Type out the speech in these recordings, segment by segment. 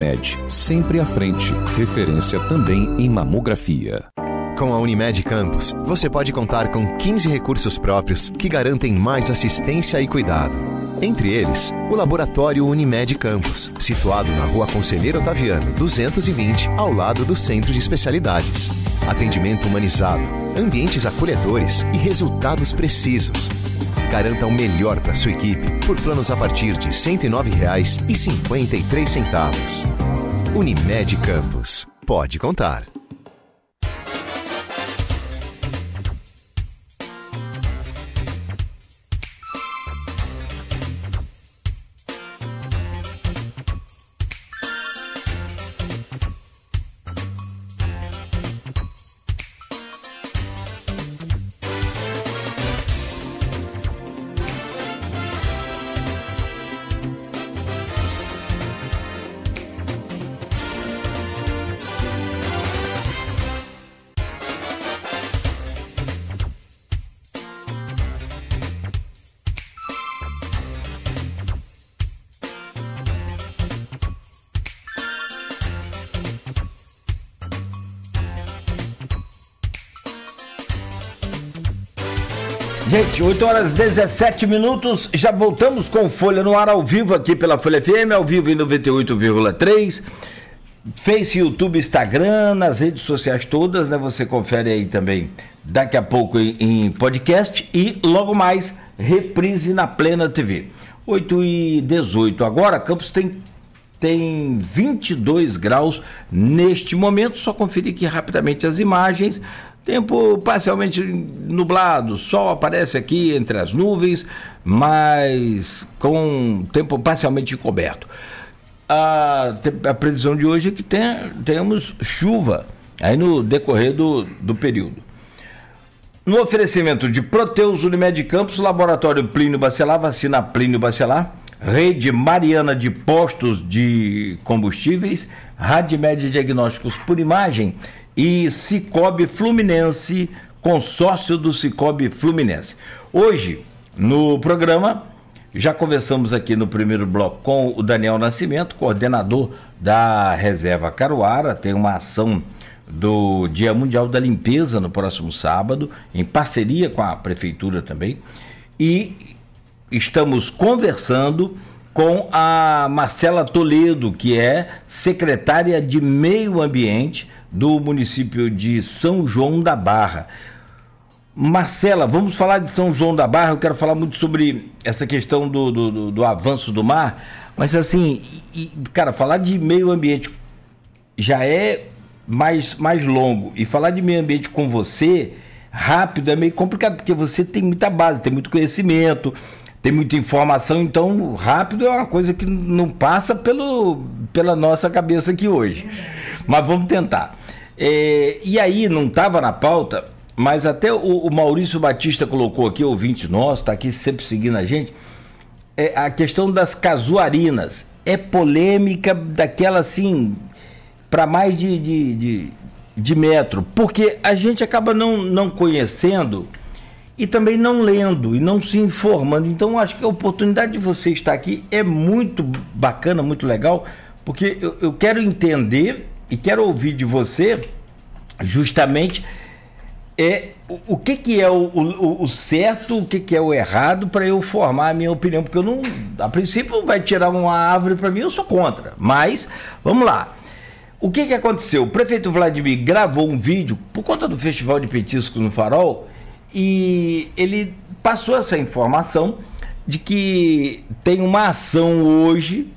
Unimed, sempre à frente, referência também em mamografia. Com a Unimed Campos, você pode contar com 15 recursos próprios que garantem mais assistência e cuidado. Entre eles, o Laboratório Unimed Campos, situado na Rua Conselheiro Otaviano, 220, ao lado do Centro de Especialidades. Atendimento humanizado, ambientes acolhedores e resultados precisos. Garanta o melhor para sua equipe por planos a partir de R$ 109,53. Unimed Campos. Pode contar. Gente, 8 horas 17 minutos, já voltamos com Folha no Ar ao vivo aqui pela Folha FM, ao vivo em 98,3, Face, YouTube, Instagram, nas redes sociais todas, né? Você confere aí também daqui a pouco em podcast e logo mais reprise na Plena TV. 8h18 agora, Campos tem 22 graus neste momento, só conferir aqui rapidamente as imagens. Tempo parcialmente nublado, sol aparece aqui entre as nuvens, mas com tempo parcialmente encoberto. A previsão de hoje é que tenhamos chuva aí no decorrer do período. No oferecimento de Proteus Unimed Campos, Laboratório Plínio Bacelar, vacina Plínio Bacelar, Rede Mariana de Postos de Combustíveis, Radmed Diagnósticos por Imagem, e Cicobi Fluminense, consórcio do Cicobi Fluminense. Hoje, no programa, já conversamos aqui no primeiro bloco com o Daniel Nascimento, coordenador da Reserva Caruara. Tem uma ação do Dia Mundial da Limpeza no próximo sábado, em parceria com a Prefeitura também. E estamos conversando com a Marcela Toledo, que é secretária de Meio Ambiente do município de São João da Barra. Marcela, vamos falar de São João da Barra. Eu quero falar muito sobre essa questão do avanço do mar, mas assim, cara, falar de meio ambiente já é mais longo, e falar de meio ambiente com você rápido é meio complicado, porque você tem muita base, tem muito conhecimento, tem muita informação, então rápido é uma coisa que não passa pela nossa cabeça aqui hoje. Mas vamos tentar. E aí, não estava na pauta, mas até o Maurício Batista colocou aqui, ouvinte nosso, está aqui sempre seguindo a gente, a questão das casuarinas. É polêmica daquela assim, para mais de metro, porque a gente acaba não conhecendo e também não lendo e não se informando. Então, acho que a oportunidade de você estar aqui é muito bacana, muito legal, porque eu quero entender e quero ouvir de você justamente o que é o certo, o que é o errado, para eu formar a minha opinião, porque eu não, a princípio, vai tirar uma árvore para mim, eu sou contra, mas vamos lá. O que aconteceu? O prefeito Vladimir gravou um vídeo por conta do Festival de Petiscos no Farol e ele passou essa informação de que tem uma ação hoje,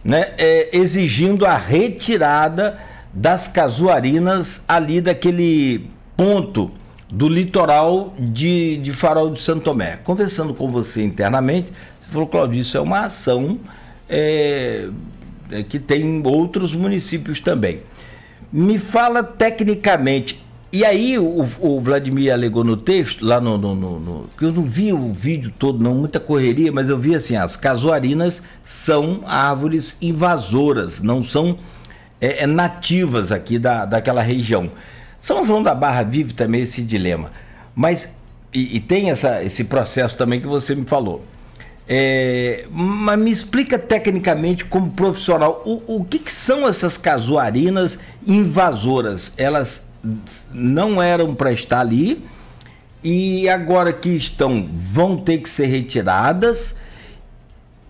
né, exigindo a retirada das casuarinas ali daquele ponto do litoral de Farol de Santo Tomé. Conversando com você internamente, você falou, Claudio, isso é uma ação que tem outros municípios também. Me fala tecnicamente. E aí o Vladimir alegou no texto, lá eu não vi o vídeo todo não, muita correria, mas eu vi assim, as casuarinas são árvores invasoras, não são nativas aqui daquela região. São João da Barra vive também esse dilema, mas e tem esse processo também que você me falou. Mas me explica tecnicamente, como profissional, o que são essas casuarinas invasoras? Elas não eram para estar ali e agora que estão, vão ter que ser retiradas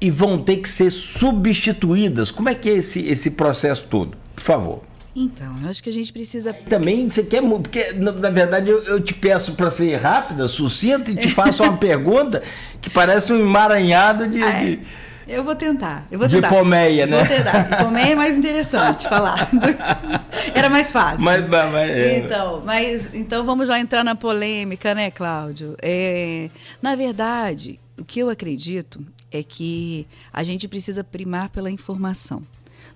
e vão ter que ser substituídas. Como é que é esse processo todo? Por favor. Então, eu acho que a gente precisa... Também você quer muito, porque na verdade eu te peço para ser rápida, sucinta, e te faço uma pergunta que parece um emaranhado de... Eu vou tentar. De Pomeia, né? Vou tentar. Pomeia é mais interessante falar. Era mais fácil. Então vamos lá entrar na polêmica, né, Cláudio? Na verdade, o que eu acredito é que a gente precisa primar pela informação.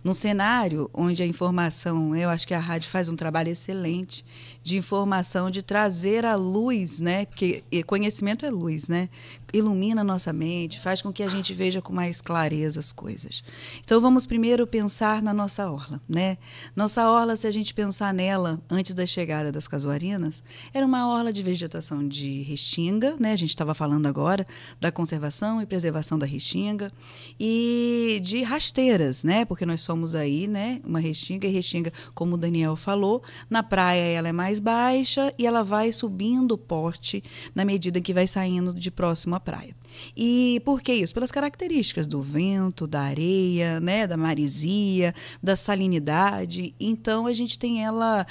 Num cenário onde a informação, eu acho que a rádio faz um trabalho excelente de informação, de trazer a luz, né? Porque conhecimento é luz, né? Ilumina a nossa mente, faz com que a gente veja com mais clareza as coisas. Então, vamos primeiro pensar na nossa orla, né? Nossa orla, se a gente pensar nela antes da chegada das casuarinas, era uma orla de vegetação de restinga, né? A gente estava falando agora da conservação e preservação da restinga e de rasteiras, né? Porque nós somos aí, né? Uma restinga, e restinga, como o Daniel falou, na praia ela é mais baixa e ela vai subindo o porte na medida que vai saindo de próximo à praia. E por que isso? Pelas características do vento, da areia, né? Da maresia, da salinidade. Então, a gente tem ela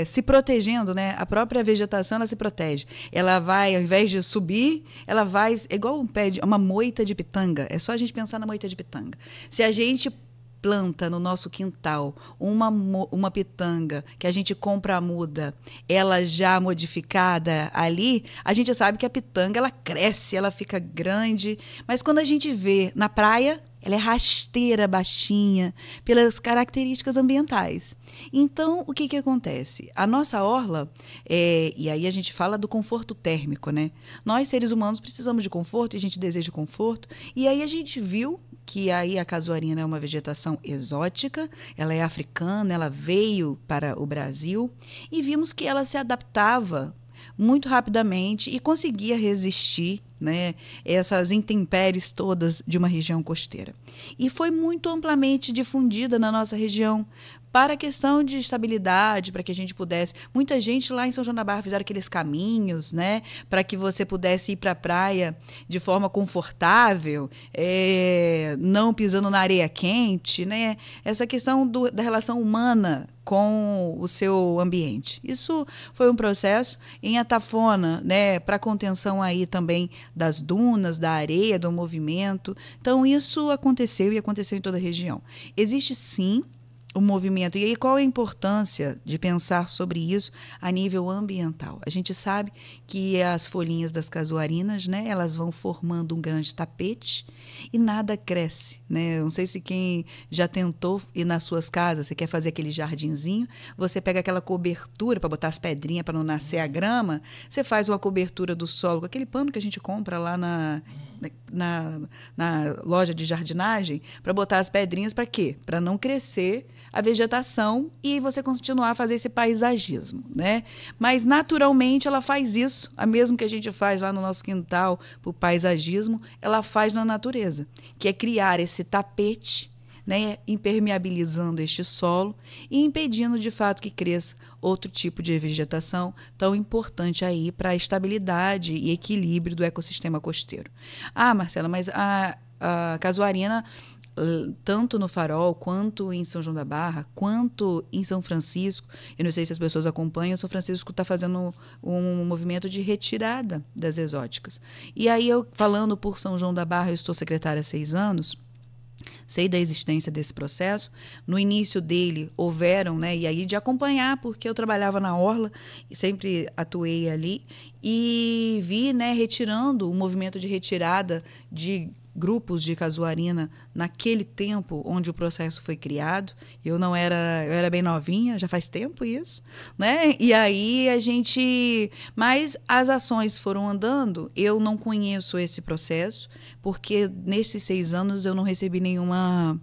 se protegendo, né? A própria vegetação, ela se protege. Ela vai, ao invés de subir, ela vai, igual uma moita de pitanga. É só a gente pensar na moita de pitanga. Se a gente planta no nosso quintal uma pitanga que a gente compra a muda, ela já modificada ali, a gente sabe que a pitanga ela cresce, ela fica grande, mas quando a gente vê na praia, ela é rasteira, baixinha, pelas características ambientais. Então, o que acontece? A nossa orla, e aí a gente fala do conforto térmico, né? Nós, seres humanos, precisamos de conforto, e a gente deseja conforto, e aí a gente viu que aí a casuarina é uma vegetação exótica, ela é africana, ela veio para o Brasil, e vimos que ela se adaptava muito rapidamente e conseguia resistir, né, essas intempéries todas de uma região costeira. E foi muito amplamente difundida na nossa região para a questão de estabilidade, para que a gente pudesse... Muita gente lá em São João da Barra fizeram aqueles caminhos, né, para que você pudesse ir para a praia de forma confortável, não pisando na areia quente, né? Essa questão da relação humana com o seu ambiente. Isso foi um processo em Atafona, né, para contenção aí também das dunas, da areia, do movimento. Então, isso aconteceu e aconteceu em toda a região. Existe, sim, o movimento. E aí, qual é a importância de pensar sobre isso a nível ambiental? A gente sabe que as folhinhas das casuarinas, né, elas vão formando um grande tapete e nada cresce, né? Não sei se quem já tentou ir nas suas casas, você quer fazer aquele jardinzinho, você pega aquela cobertura para botar as pedrinhas para não nascer a grama, você faz uma cobertura do solo com aquele pano que a gente compra lá na loja de jardinagem, para botar as pedrinhas, para quê? Para não crescer a vegetação e você continuar a fazer esse paisagismo, né? Mas naturalmente ela faz isso, a mesmo que a gente faz lá no nosso quintal para o paisagismo, ela faz na natureza, que é criar esse tapete, né, impermeabilizando este solo e impedindo de fato que cresça outro tipo de vegetação tão importante aí para a estabilidade e equilíbrio do ecossistema costeiro. Ah, Marcela, mas a casuarina, tanto no Farol, quanto em São João da Barra, quanto em São Francisco, eu não sei se as pessoas acompanham, São Francisco está fazendo um movimento de retirada das exóticas. E aí, eu falando por São João da Barra, eu estou secretária há 6 anos, sei da existência desse processo. No início dele houveram, né, e aí de acompanhar, porque eu trabalhava na orla e sempre atuei ali, e vi, né, retirando o movimento de retirada de grupos de casuarina naquele tempo onde o processo foi criado. Eu era bem novinha, já faz tempo isso, né? E aí mas as ações foram andando. Eu não conheço esse processo, porque nesses 6 anos eu não recebi nenhuma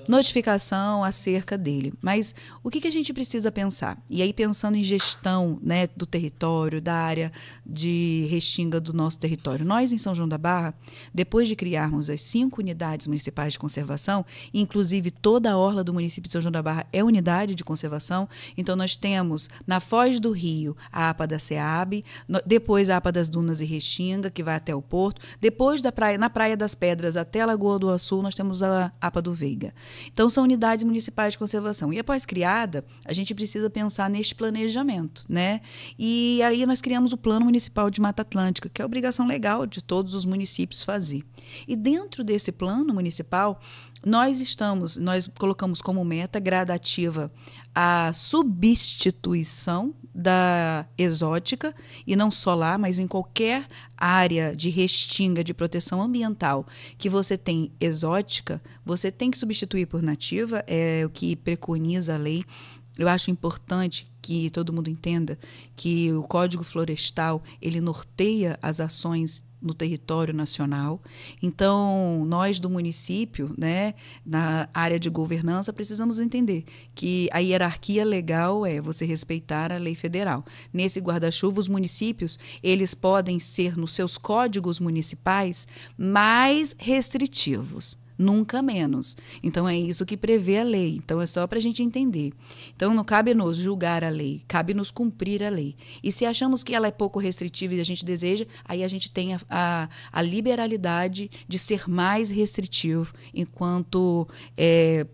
notificação acerca dele. Mas o que a gente precisa pensar? E aí, pensando em gestão, né, do território, da área de restinga do nosso território. Nós, em São João da Barra, depois de criarmos as 5 unidades municipais de conservação, inclusive toda a orla do município de São João da Barra é unidade de conservação, então nós temos na Foz do Rio a APA da SEAB, depois a APA das Dunas e Restinga, que vai até o Porto, depois na Praia das Pedras até a Lagoa do Açu, nós temos a APA do Veiga. Então, são unidades municipais de conservação. E após criada, a gente precisa pensar neste planejamento, né? E aí nós criamos o Plano Municipal de Mata Atlântica, que é a obrigação legal de todos os municípios fazer. E dentro desse plano municipal, nós colocamos como meta gradativa a substituição da exótica, e não só lá, mas em qualquer área de restinga de proteção ambiental que você tem exótica, você tem que substituir por nativa, é o que preconiza a lei. Eu acho importante que todo mundo entenda que o Código Florestal, ele norteia as ações no território nacional. Então, nós do município, né, na área de governança, precisamos entender que a hierarquia legal é você respeitar a lei federal. Nesse guarda-chuva, os municípios, eles podem ser, nos seus códigos municipais, mais restritivos. Nunca menos. Então, é isso que prevê a lei. Então, é só para a gente entender. Então, não cabe nos julgar a lei, cabe nos cumprir a lei. E se achamos que ela é pouco restritiva e a gente deseja, aí a gente tem a liberalidade de ser mais restritivo enquanto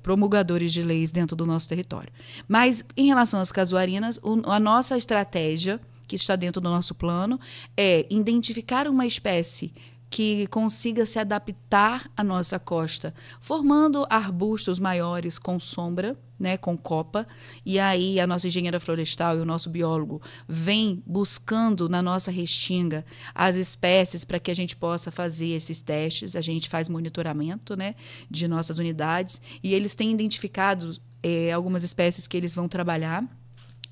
promulgadores de leis dentro do nosso território. Mas, em relação às casuarinas, a nossa estratégia, que está dentro do nosso plano, é identificar uma espécie que consiga se adaptar à nossa costa, formando arbustos maiores com sombra, né, com copa, e aí a nossa engenheira florestal e o nosso biólogo vem buscando na nossa restinga as espécies para que a gente possa fazer esses testes. A gente faz monitoramento, né, de nossas unidades, e eles têm identificado algumas espécies que eles vão trabalhar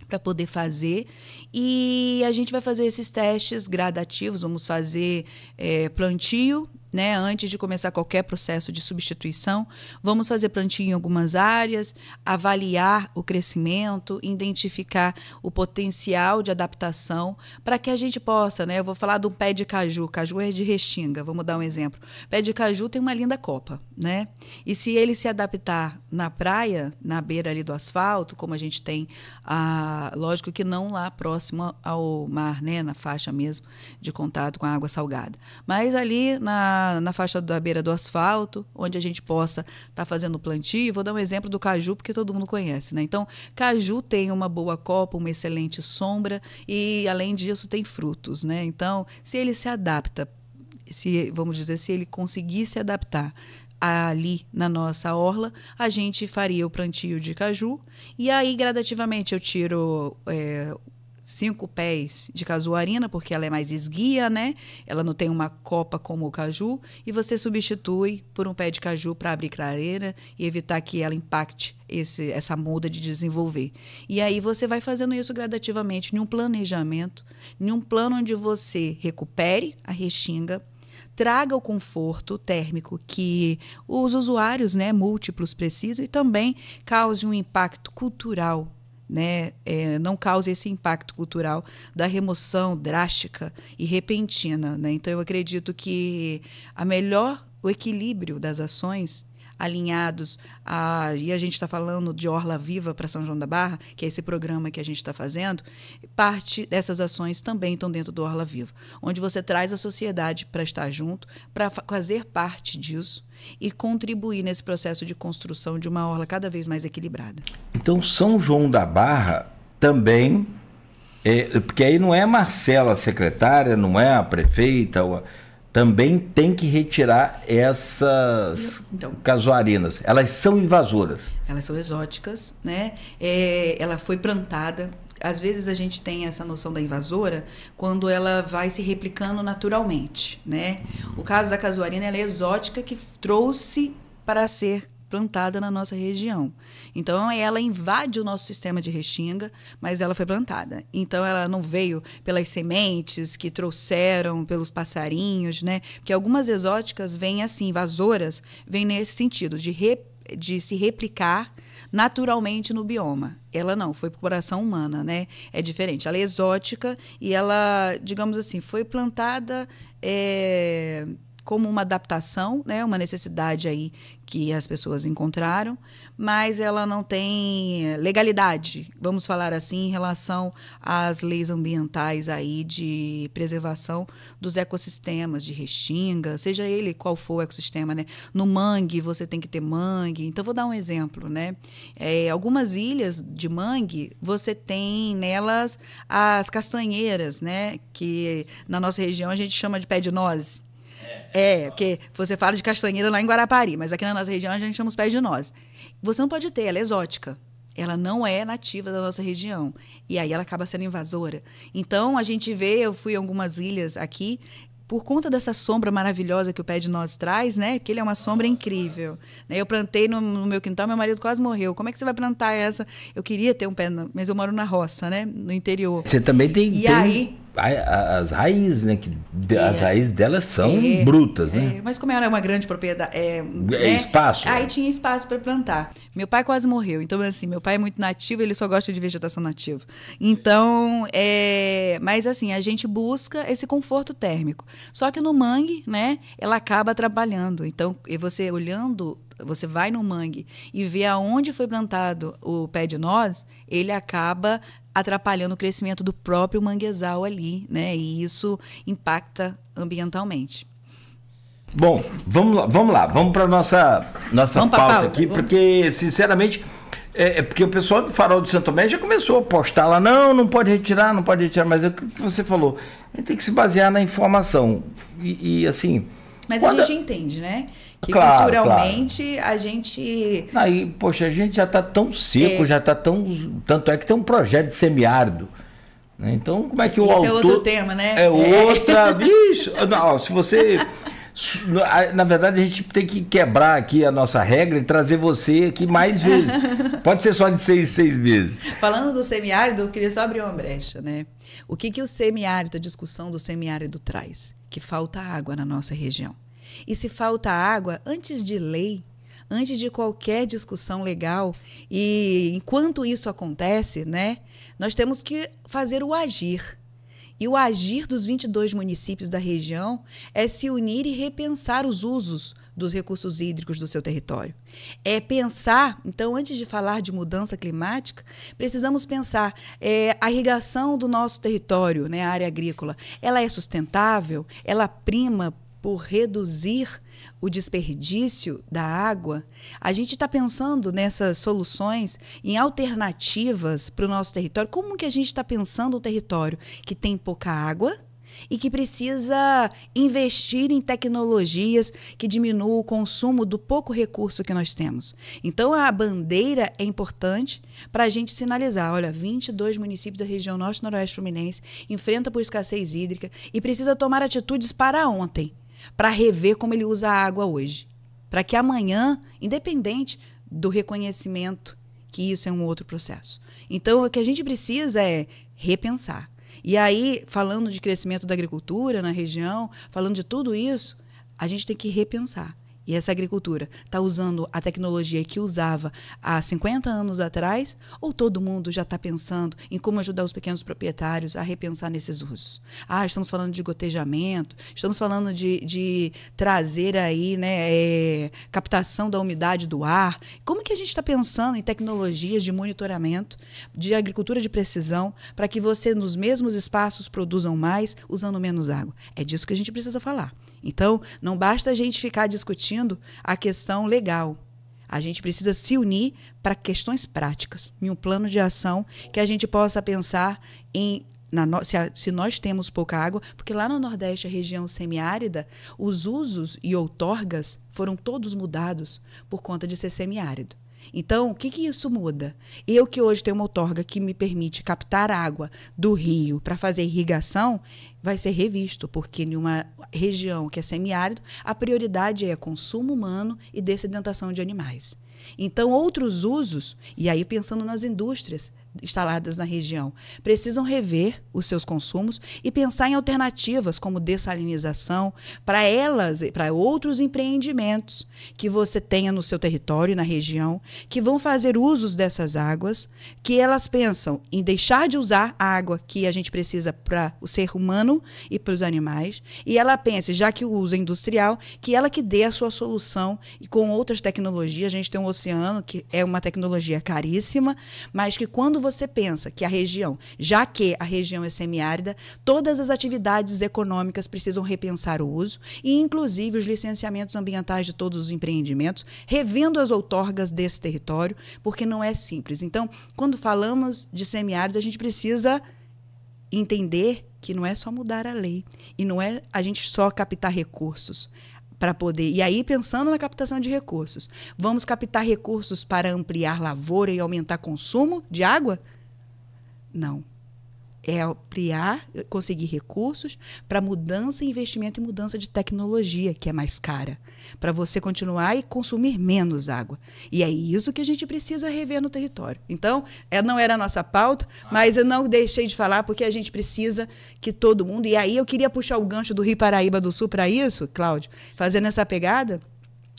para poder fazer, e a gente vai fazer esses testes gradativos. Vamos fazer plantio, né, antes de começar qualquer processo de substituição. Vamos fazer plantio em algumas áreas, avaliar o crescimento, identificar o potencial de adaptação para que a gente possa, né, eu vou falar de um pé de caju. Caju é de restinga, vamos dar um exemplo. Pé de caju tem uma linda copa, né? E se ele se adaptar na praia, na beira ali do asfalto, como a gente tem, lógico que não lá próximo ao mar, né, na faixa mesmo de contato com a água salgada, mas ali na faixa da beira do asfalto, onde a gente possa estar fazendo plantio. Vou dar um exemplo do caju, porque todo mundo conhece, né? Então, caju tem uma boa copa, uma excelente sombra e, além disso, tem frutos, né? Então, se ele se adapta, vamos dizer, se ele conseguir se adaptar ali na nossa orla, a gente faria o plantio de caju, e aí, gradativamente, eu tiro 5 pés de casuarina, porque ela é mais esguia, né? Ela não tem uma copa como o caju, e você substitui por um pé de caju para abrir clareira e evitar que ela impacte essa muda de desenvolver. E aí você vai fazendo isso gradativamente, em um planejamento, em um plano onde você recupere a restinga, traga o conforto térmico que os usuários, né, múltiplos precisam, e também cause um impacto cultural, né, não cause esse impacto cultural da remoção drástica e repentina, né? Então, eu acredito que o equilíbrio das ações alinhados e a gente está falando de Orla Viva para São João da Barra, que é esse programa que a gente está fazendo, parte dessas ações também estão dentro do Orla Viva, onde você traz a sociedade para estar junto, para fazer parte disso e contribuir nesse processo de construção de uma orla cada vez mais equilibrada. Então, São João da Barra também, porque aí não é a Marcela a secretária, não é a prefeita, também tem que retirar essas casuarinas. Elas são invasoras. Elas são exóticas, né? Ela foi plantada. Às vezes a gente tem essa noção da invasora quando ela vai se replicando naturalmente, né? O caso da casuarina, ela é exótica, que trouxe para ser plantada na nossa região. Então, ela invade o nosso sistema de restinga, mas ela foi plantada. Então, ela não veio pelas sementes que trouxeram pelos passarinhos, né? Porque algumas exóticas vêm assim, invasoras, vêm nesse sentido, de se replicar naturalmente no bioma. Ela não, foi por coração humana, né? É diferente. Ela é exótica e ela, digamos assim, foi plantada como uma adaptação, né? Uma necessidade aí que as pessoas encontraram, mas ela não tem legalidade, vamos falar assim, em relação às leis ambientais aí de preservação dos ecossistemas de restinga, seja ele qual for o ecossistema, né? No mangue, você tem que ter mangue. Então, vou dar um exemplo, né? Algumas ilhas de mangue, você tem nelas as castanheiras, né? Que na nossa região a gente chama de pé de nozes. Porque você fala de castanheira lá em Guarapari, mas aqui na nossa região a gente chama os pés de nozes. Você não pode ter, ela é exótica. Ela não é nativa da nossa região. E aí ela acaba sendo invasora. Então, a gente vê, eu fui em algumas ilhas aqui, por conta dessa sombra maravilhosa que o pé de nozes traz, né? Porque ele é uma sombra incrível. Eu plantei no meu quintal, meu marido quase morreu. Como é que você vai plantar essa? Eu queria ter um pé, mas eu moro na roça, né? No interior. Você também tem aí as raízes, né? As raízes delas são brutas, né? Mas como era uma grande propriedade, espaço. Aí tinha espaço para plantar. Meu pai quase morreu. Então, assim, meu pai é muito nativo, ele só gosta de vegetação nativa. Então, mas assim, a gente busca esse conforto térmico. Só que no mangue, né, ela acaba atrapalhando. Então, você olhando, você vai no mangue e vê aonde foi plantado o pé de noz, ele acaba atrapalhando o crescimento do próprio manguezal ali, né? E isso impacta ambientalmente. Bom, vamos lá, vamos para nossa pauta aqui, porque, sinceramente, porque o pessoal do Farol de Santo Tomé já começou a postar lá, não pode retirar, mas é o que você falou, a gente tem que se basear na informação, e assim... Mas a gente entende, né? Que culturalmente a gente... Aí, poxa, a gente já está tão seco, já está tão... Tanto é que tem um projeto de semiárido. Né? Então, como é que o autor... Esse é outro tema, né? É outra... Bicho! Não, se você... Na verdade, a gente tem que quebrar aqui a nossa regra e trazer você aqui mais vezes. Pode ser só de 6 meses. Falando do semiárido, eu queria só abrir uma brecha, né? O que o semiárido, a discussão do semiárido traz? Que falta água na nossa região. E se falta água, antes de lei, antes de qualquer discussão legal, e enquanto isso acontece, né, nós temos que fazer o agir. E o agir dos 22 municípios da região é se unir e repensar os usos dos recursos hídricos do seu território. É pensar, então, antes de falar de mudança climática, precisamos pensar a irrigação do nosso território, né, a área agrícola. Ela é sustentável? Ela prima por reduzir o desperdício da água? A gente está pensando nessas soluções, em alternativas para o nosso território. Como que a gente está pensando um território que tem pouca água e que precisa investir em tecnologias que diminuam o consumo do pouco recurso que nós temos? Então, a bandeira é importante para a gente sinalizar, olha, 22 municípios da região norte e noroeste fluminense enfrentam por escassez hídrica e precisa tomar atitudes para ontem, para rever como ele usa a água hoje. Para que amanhã, independente do reconhecimento, que isso é um outro processo. Então, o que a gente precisa é repensar. E aí, falando de crescimento da agricultura na região, falando de tudo isso, a gente tem que repensar. E essa agricultura está usando a tecnologia que usava há 50 anos atrás, ou todo mundo já está pensando em como ajudar os pequenos proprietários a repensar nesses usos? Estamos falando de gotejamento, estamos falando de trazer aí, né, captação da umidade do ar. Como que a gente está pensando em tecnologias de monitoramento, de agricultura de precisão, para que você, nos mesmos espaços, produzam mais, usando menos água? É disso que a gente precisa falar. Então, não basta a gente ficar discutindo a questão legal. A gente precisa se unir para questões práticas, em um plano de ação que a gente possa pensar em se nós temos pouca água, porque lá no Nordeste, a região semiárida, os usos e outorgas foram todos mudados por conta de ser semiárido. Então, o que isso muda? Eu que hoje tenho uma outorga que me permite captar água do rio para fazer irrigação, vai ser revisto, porque em uma região que é semiárido, a prioridade é consumo humano e dessedentação de animais. Então, outros usos, e aí pensando nas indústrias instaladas na região, precisam rever os seus consumos e pensar em alternativas como dessalinização para outros empreendimentos que você tenha no seu território, na região, que vão fazer usos dessas águas, que elas pensam em deixar de usar a água que a gente precisa para o ser humano e para os animais, e ela pensa, já que o uso é industrial, que ela que dê a sua solução, e com outras tecnologias. A gente tem um oceano que é uma tecnologia caríssima, mas que quando você pensa que a região, já que a região é semiárida, todas as atividades econômicas precisam repensar o uso e, inclusive, os licenciamentos ambientais de todos os empreendimentos, revendo as outorgas desse território, porque não é simples. Então, quando falamos de semiárido, a gente precisa entender que não é só mudar a lei e não é a gente só captar recursos para poder. E aí, pensando na captação de recursos, vamos captar recursos para ampliar lavoura e aumentar consumo de água? Não. É ampliar, conseguir recursos para mudança, investimento e mudança de tecnologia, que é mais cara, para você continuar e consumir menos água. E é isso que a gente precisa rever no território. Então, não era a nossa pauta, mas eu não deixei de falar porque a gente precisa que todo mundo... E aí eu queria puxar o gancho do Rio Paraíba do Sul para isso, Cláudio, fazendo essa pegada.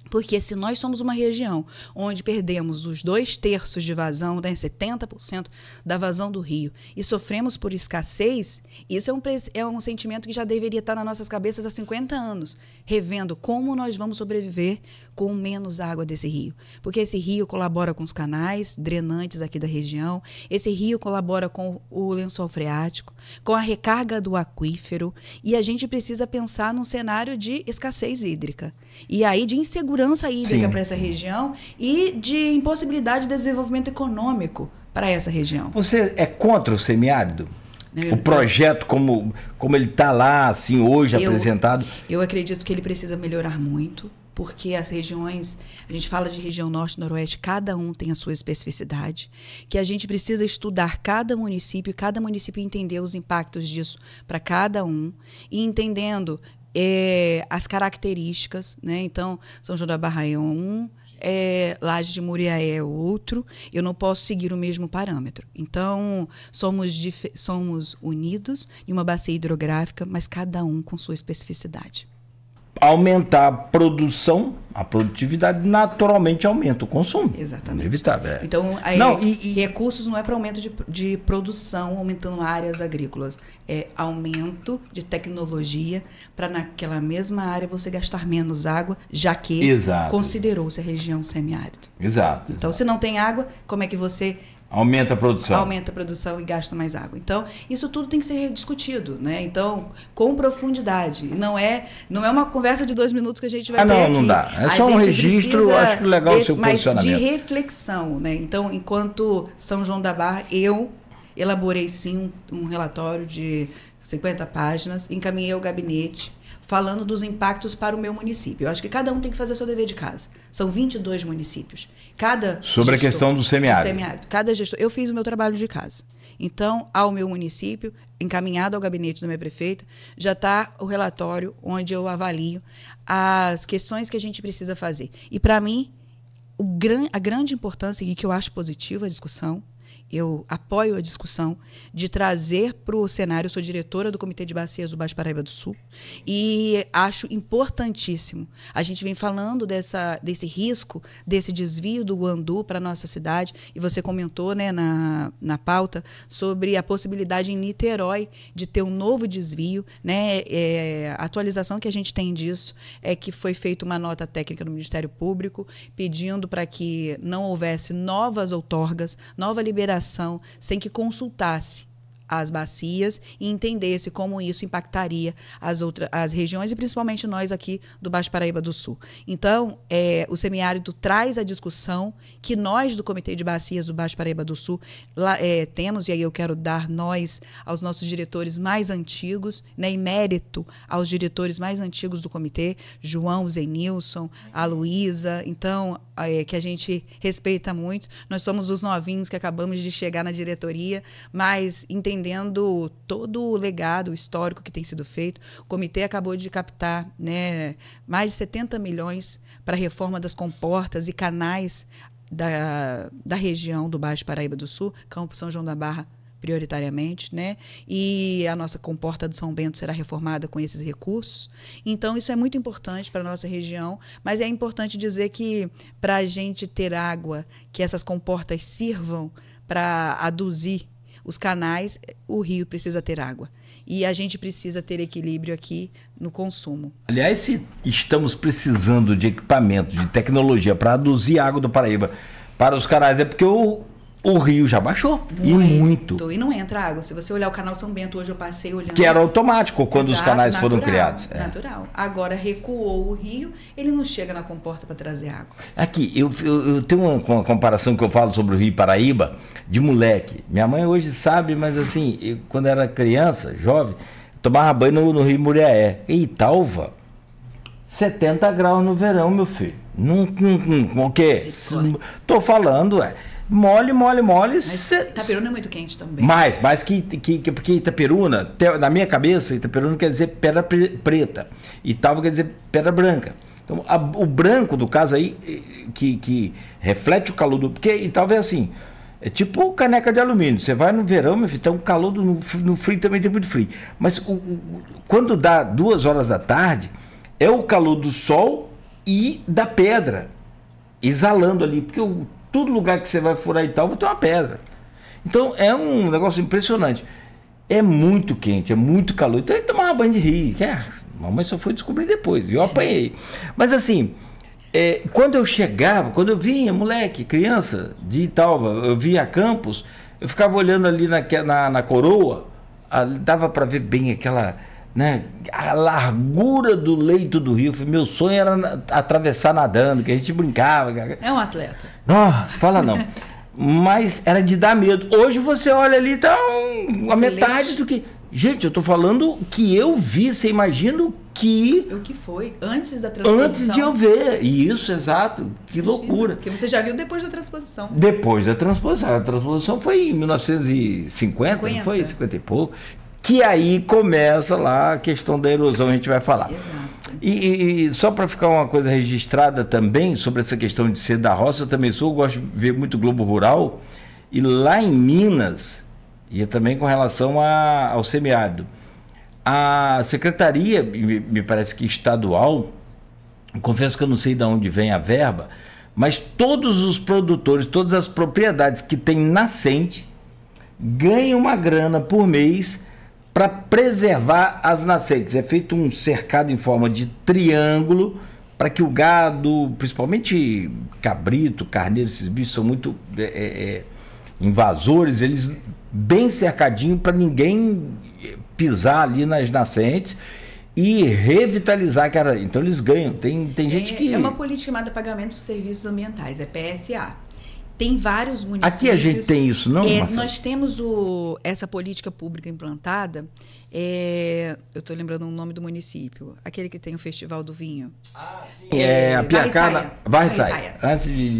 Porque se nós somos uma região onde perdemos os 2/3 de vazão, né, 70% da vazão do rio, e sofremos por escassez, isso é um sentimento que já deveria estar nas nossas cabeças há 50 anos, revendo como nós vamos sobreviver com menos água desse rio. Porque esse rio colabora com os canais drenantes aqui da região, esse rio colabora com o lençol freático, com a recarga do aquífero, e a gente precisa pensar num cenário de escassez hídrica. E aí de insegurança hídrica para essa região e de impossibilidade de desenvolvimento econômico para essa região. Você é contra o semiárido? O projeto como ele está lá, assim, hoje apresentado? Eu acredito que ele precisa melhorar muito, porque as regiões, a gente fala de região norte e noroeste, cada um tem a sua especificidade, que a gente precisa estudar cada município entender os impactos disso para cada um, e entendendo as características, né? Então, São João da Barra é um, Laje de Muriaé é outro, eu não posso seguir o mesmo parâmetro. Então, somos unidos em uma bacia hidrográfica, mas cada um com sua especificidade. Aumentar a produção, a produtividade, naturalmente aumenta o consumo. Exatamente. Inevitável. Então, recursos não é para aumento de produção, aumentando áreas agrícolas. É aumento de tecnologia para naquela mesma área você gastar menos água, já que considerou-se a região semiárida. Exato. Então, se não tem água, como é que você... Aumenta a produção. Aumenta a produção e gasta mais água. Então, isso tudo tem que ser discutido, né? Então, com profundidade. Não é uma conversa de 2 minutos que a gente vai ter aqui. Não dá. É só um registro, acho legal o seu posicionamento. Mas de reflexão, né? Então, enquanto São João da Barra, eu elaborei, sim, um relatório de 50 páginas, encaminhei ao gabinete, falando dos impactos para o meu município. Eu acho que cada um tem que fazer o seu dever de casa. São 22 municípios. Sobre a questão do semiárido. Cada gestor. Eu fiz o meu trabalho de casa. Então, ao meu município, encaminhado ao gabinete da minha prefeita, já está o relatório onde eu avalio as questões que a gente precisa fazer. E, para mim, a grande importância, e que eu acho positiva a discussão, eu apoio a discussão de trazer para o cenário, eu sou diretora do Comitê de Bacias do Baixo Paraíba do Sul, e acho importantíssimo. A gente vem falando desse risco, desse desvio do Guandu para a nossa cidade, e você comentou, né, na pauta sobre a possibilidade em Niterói de ter um novo desvio, né? A atualização que a gente tem disso é que foi feita uma nota técnica no Ministério Público pedindo para que não houvesse novas outorgas, nova liberação, sem que consultasse as bacias e entendesse como isso impactaria as regiões e principalmente nós aqui do Baixo Paraíba do Sul. Então, o semiárido traz a discussão que nós do Comitê de Bacias do Baixo Paraíba do Sul temos, e aí eu quero dar aos nossos diretores mais antigos, né, e mérito aos diretores mais antigos do comitê, João, Zenilson, a Luísa, então, que a gente respeita muito. Nós somos os novinhos que acabamos de chegar na diretoria, mas entendendo todo o legado histórico que tem sido feito. O comitê acabou de captar, né, mais de 70 milhões para a reforma das comportas e canais da região do Baixo Paraíba do Sul, Campo São João da Barra, prioritariamente, né? E a nossa comporta de São Bento será reformada com esses recursos. Então, isso é muito importante para a nossa região, mas é importante dizer que, para a gente ter água, que essas comportas sirvam para aduzir os canais, o rio precisa ter água. E a gente precisa ter equilíbrio aqui no consumo. Aliás, se estamos precisando de equipamento, de tecnologia para aduzir água do Paraíba para os canais, é porque o rio já baixou. E muito. E não entra água. Se você olhar o canal São Bento, hoje eu passei olhando. Que era automático quando os canais natural, foram criados. Natural. Agora recuou o rio, ele não chega na comporta para trazer água. Aqui, eu tenho uma comparação que eu falo sobre o Rio Paraíba, de moleque. Minha mãe hoje sabe, mas assim, eu, quando era criança, jovem, tomava banho no Rio Muriaé. E Italva, 70 graus no verão, meu filho. O quê? Tô falando, mole. Mas Itaperuna é muito quente também. Mais que porque Itaperuna, na minha cabeça, Itaperuna quer dizer pedra preta. Italva quer dizer pedra branca. Então, o branco, do caso aí, que reflete o calor do... Porque Italva é assim, é tipo caneca de alumínio. Você vai no verão, meu filho, tem um calor, no frio também tem muito frio. Mas quando dá 2 horas da tarde, é o calor do sol e da pedra, exalando ali, porque todo lugar que você vai furar e tal, vai ter uma pedra. Então é um negócio impressionante. É muito quente, é muito calor. Então ele tomava banho de rio. Mamãe só foi descobrir depois. Eu apanhei. Mas assim, quando eu chegava, quando eu vinha, moleque, criança, de Italva, eu via Campos, eu ficava olhando ali na coroa, dava para ver bem aquela... Né, a largura do leito do rio. Meu sonho era atravessar nadando, que a gente brincava. É um atleta. Não, fala não. Mas era de dar medo. Hoje você olha ali, tá a metade do que... Gente, eu tô falando que eu vi, você imagina o que foi antes da transposição. Antes de eu ver. Isso, exato. Que loucura. Porque você já viu depois da transposição. Depois da transposição. A transposição foi em 1950, não foi? 50 e pouco. Que aí começa lá a questão da erosão, a gente vai falar. Exato. E só para ficar uma coisa registrada também, sobre essa questão de ser da roça, eu também gosto de ver muito Globo Rural, e lá em Minas, e também com relação ao semiárido, a secretaria, me parece que estadual, confesso que eu não sei de onde vem a verba, mas todos os produtores, todas as propriedades que têm nascente, ganham uma grana por mês para preservar as nascentes. É feito um cercado em forma de triângulo para que o gado, principalmente cabrito, carneiro, esses bichos são muito invasores, eles bem cercadinho para ninguém pisar ali nas nascentes e revitalizar. Então eles ganham. Tem gente que... É uma política chamada Pagamento por Serviços Ambientais, é PSA. Tem vários municípios. Aqui a gente tem isso, não? Nós temos essa política pública implantada. Eu estou lembrando o nome do município. Aquele que tem o Festival do Vinho. Sim. A Piacana. Varriçaia.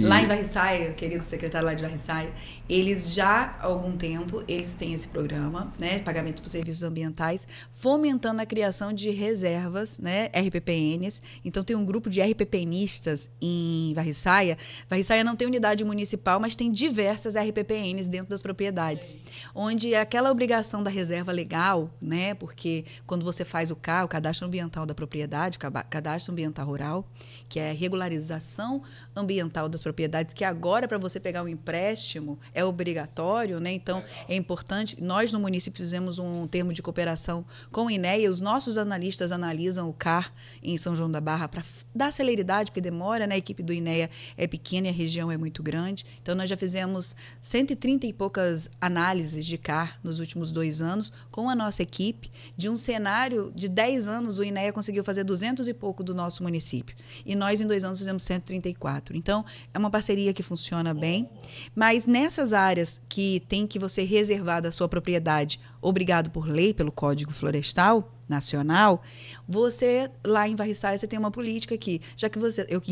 Lá em Varriçaia, querido secretário lá de Varriçaia, eles já há algum tempo, eles têm esse programa, né, Pagamento por Serviços Ambientais, fomentando a criação de reservas, né, RPPNs. Então tem um grupo de RPPNistas em Varriçaia. Varriçaia não tem unidade municipal, mas tem diversas RPPNs dentro das propriedades, onde aquela obrigação da reserva legal, né, porque quando você faz o cadastro ambiental da propriedade, o cadastro ambiental rural, que é a regularização ambiental das propriedades, que agora para você pegar um empréstimo é obrigatório, né? Então é importante. Nós no município fizemos um termo de cooperação com o INEA, os nossos analistas analisam o CAR em São João da Barra para dar celeridade, porque demora, né? A equipe do INEA é pequena e a região é muito grande. Então nós já fizemos 130 e poucas análises de CAR nos últimos 2 anos com a nossa equipe. De um cenário de 10 anos, o INEA conseguiu fazer 200 e pouco do nosso município. E nós, em 2 anos, fizemos 134. Então, é uma parceria que funciona bem. Mas nessas áreas que tem que você reservar da sua propriedade obrigado por lei, pelo Código Florestal Nacional, você lá em Varriçaia você tem uma política que, já que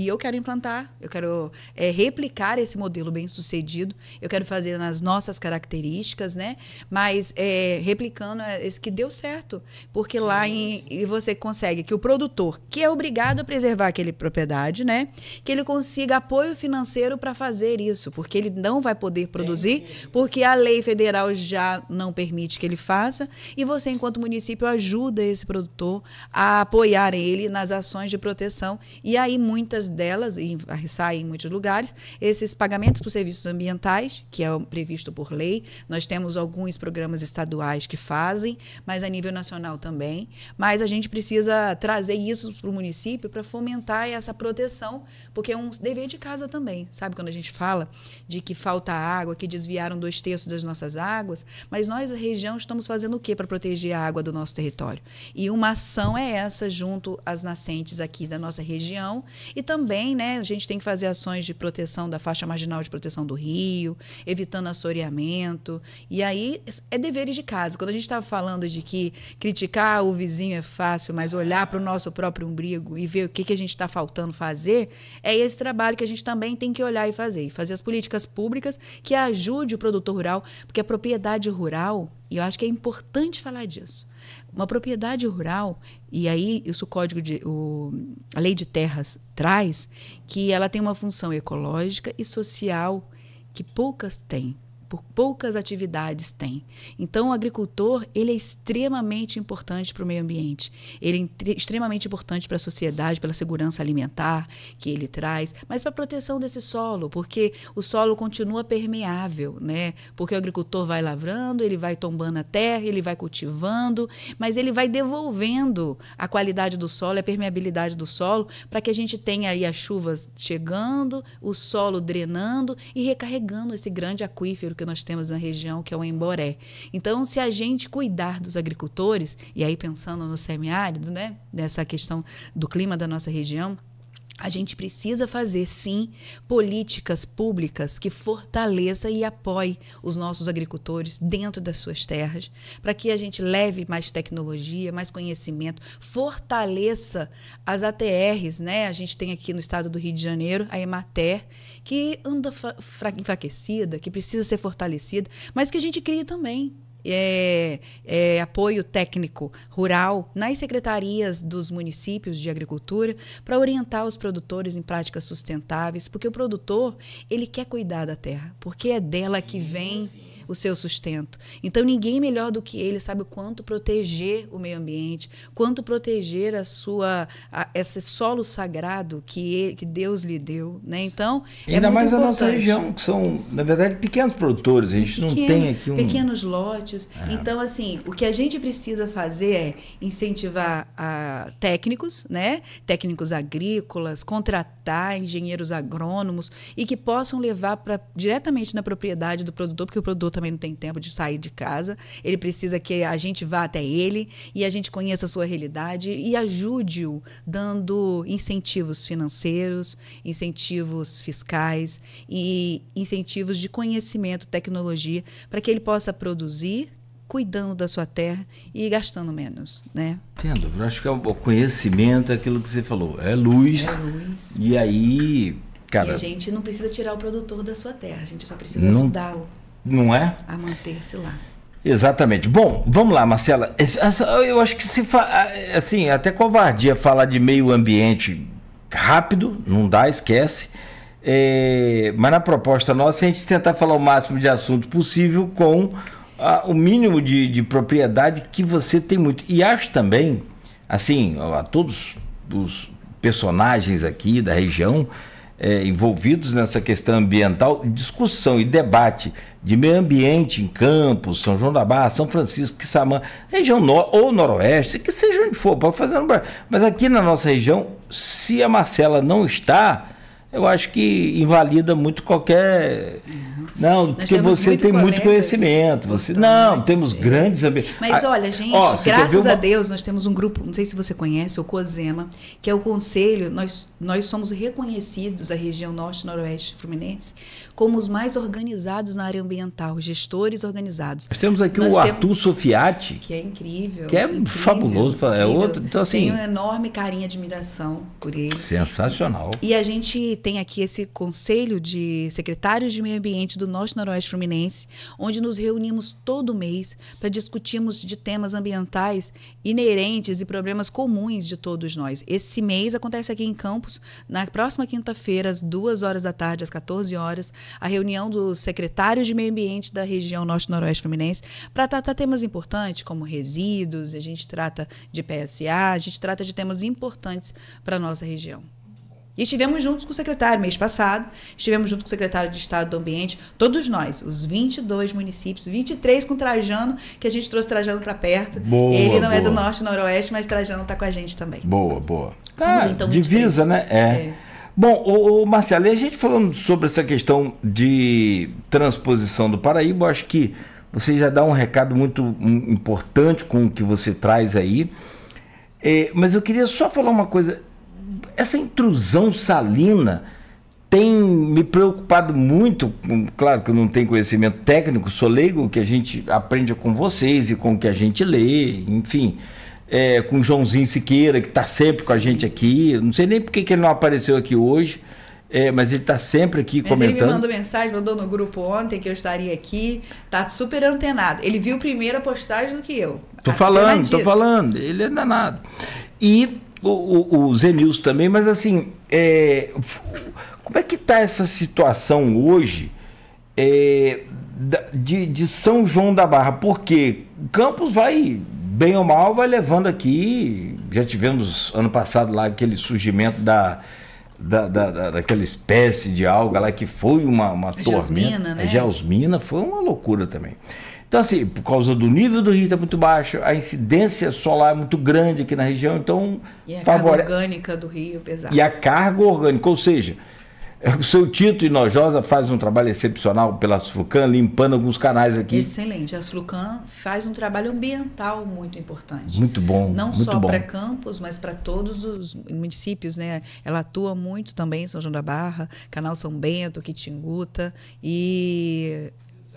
eu quero implantar, eu quero replicar esse modelo bem sucedido, eu quero fazer nas nossas características, né? Mas replicando esse que deu certo, porque lá e você consegue que o produtor, que é obrigado a preservar aquela propriedade, né? Que ele consiga apoio financeiro para fazer isso, porque ele não vai poder produzir, porque a lei federal já não permite que ele faça, e você, enquanto município, ajuda esse produtor a apoiar ele nas ações de proteção. E aí, muitas delas, e saem em muitos lugares, esses pagamentos por serviços ambientais, que é previsto por lei. Nós temos alguns programas estaduais que fazem, mas a nível nacional também. Mas a gente precisa trazer isso para o município para fomentar essa proteção, porque é um dever de casa também. Sabe, quando a gente fala de que falta água, que desviaram 2/3 das nossas águas, mas nós, a região, estamos fazendo o quê para proteger a água do nosso território? E uma ação é essa junto às nascentes aqui da nossa região. E também, né, a gente tem que fazer ações de proteção da faixa marginal de proteção do rio, evitando assoreamento. E aí é deveres de casa. Quando a gente estava falando de que criticar o vizinho é fácil, mas olhar para o nosso próprio umbigo e ver o que a gente está faltando fazer, é esse trabalho que a gente também tem que olhar e fazer. E fazer as políticas públicas que ajude o produtor rural, porque a propriedade rural, e eu acho que é importante falar disso, uma propriedade rural, e aí isso a Lei de Terras traz, que ela tem uma função ecológica e social que poucas têm. Poucas atividades tem. Então, o agricultor, ele é extremamente importante para o meio ambiente. Ele é extremamente importante para a sociedade, pela segurança alimentar que ele traz, mas para a proteção desse solo, porque o solo continua permeável, né? Porque o agricultor vai lavrando, ele vai tombando a terra, ele vai cultivando, mas ele vai devolvendo a qualidade do solo, a permeabilidade do solo, para que a gente tenha aí as chuvas chegando, o solo drenando e recarregando esse grande aquífero que nós temos na região, que é o Emboré. Então, se a gente cuidar dos agricultores, e aí pensando no semiárido, né, nessa questão do clima da nossa região, a gente precisa fazer, sim, políticas públicas que fortaleçam e apoiem os nossos agricultores dentro das suas terras, para que a gente leve mais tecnologia, mais conhecimento, fortaleça as ATRs, né? A gente tem aqui no estado do Rio de Janeiro a Emater, que anda enfraquecida, que precisa ser fortalecida, mas que a gente cria também. Apoio técnico rural nas secretarias dos municípios de agricultura para orientar os produtores em práticas sustentáveis, porque o produtor, ele quer cuidar da terra, porque é dela que vem o seu sustento. Então, ninguém melhor do que ele sabe o quanto proteger o meio ambiente, quanto proteger esse solo sagrado que Deus lhe deu, né? Então, ainda mais a nossa região, que são, na verdade, pequenos produtores. A gente não tem aqui pequenos lotes. Então, assim, o que a gente precisa fazer é incentivar técnicos, né? Técnicos agrícolas, contratar engenheiros agrônomos e que possam levar diretamente na propriedade do produtor, porque o produtor também não tem tempo de sair de casa, ele precisa que a gente vá até ele e a gente conheça a sua realidade e ajude-o dando incentivos financeiros, incentivos fiscais e incentivos de conhecimento, tecnologia, para que ele possa produzir cuidando da sua terra e gastando menos, né? Entendo. Eu acho que o conhecimento é aquilo que você falou, é luz. É luz. E aí, cara... E a gente não precisa tirar o produtor da sua terra, a gente só precisa ajudá-lo. Não é? A manter-se lá. Exatamente. Bom, vamos lá, Marcela. Eu acho que assim, até covardia falar de meio ambiente rápido, não dá, esquece. Mas na proposta nossa, a gente tentar falar o máximo de assunto possível com o mínimo de propriedade que você tem muito. E acho também, assim, a todos os personagens aqui da região envolvidos nessa questão ambiental, discussão e debate de meio ambiente em Campos, São João da Barra, São Francisco, Quissamã, região ou noroeste, que seja onde for, pode fazer no Brasil. Mas aqui na nossa região, se a Marcela não está, eu acho que invalida muito qualquer... Não, porque você tem muito conhecimento. Temos grandes... Mas olha, gente, graças a Deus, nós temos um grupo, não sei se você conhece, o COSEMA, que é o Conselho, nós somos reconhecidos, a região norte e noroeste fluminense, como os mais organizados na área ambiental, gestores organizados. Nós temos aqui o Arthur Sofiati, que é incrível. Que é fabuloso. Incrível. É outro, então, assim, tenho uma enorme carinho e admiração por ele. Sensacional. E a gente tem aqui esse Conselho de Secretários de Meio Ambiente do Norte e Noroeste Fluminense, onde nos reunimos todo mês para discutirmos de temas ambientais inerentes e problemas comuns de todos nós. Esse mês acontece aqui em Campos, na próxima quinta-feira, às 14h, às 14 horas, a reunião dos secretários de Meio Ambiente da região Norte e Noroeste Fluminense, para tratar temas importantes como resíduos, a gente trata de PSA, a gente trata de temas importantes para a nossa região. E estivemos juntos com o secretário mês passado, estivemos junto com o secretário de Estado do Ambiente, todos nós, os 22 municípios, 23 com Trajano, que a gente trouxe Trajano para perto. Ele não é do Norte e Noroeste, mas Trajano está com a gente também. Boa. Somos, então, divisa, 23. Né? Bom, Marcelo, e a gente falando sobre essa questão de transposição do Paraíba, eu acho que você já dá um recado muito importante com o que você traz aí. Mas eu queria só falar uma coisa. Essa intrusão salina tem me preocupado muito. Claro que eu não tenho conhecimento técnico, sou leigo, que a gente aprende com vocês e com o que a gente lê, enfim, com o Joãozinho Siqueira, que está sempre com a gente aqui. Não sei nem por que ele não apareceu aqui hoje, mas ele está sempre aqui comentando. Ele me mandou mensagem, mandou no grupo ontem que eu estaria aqui, está super antenado. Ele viu primeiro a postagem do que eu. Tô falando, ele é danado. E o Zenilson também, mas assim, como é que está essa situação hoje de São João da Barra? Porque Campos vai, bem ou mal, vai levando aqui, já tivemos ano passado lá aquele surgimento daquela espécie de alga lá que foi uma tormenta. Geosmina, né? Geosmina, foi uma loucura também. Então, assim, por causa do nível do rio está muito baixo, a incidência solar é muito grande aqui na região, então... E a carga orgânica do rio pesada. E a carga orgânica, ou seja, o seu Tito Hinojosa faz um trabalho excepcional pela Asflucan, limpando alguns canais aqui. Excelente, a Asflucan faz um trabalho ambiental muito importante. Muito bom, não muito só bom. Para Campos, mas para todos os municípios, né? Ela atua muito também em São João da Barra, Canal São Bento, Quitinguta, e...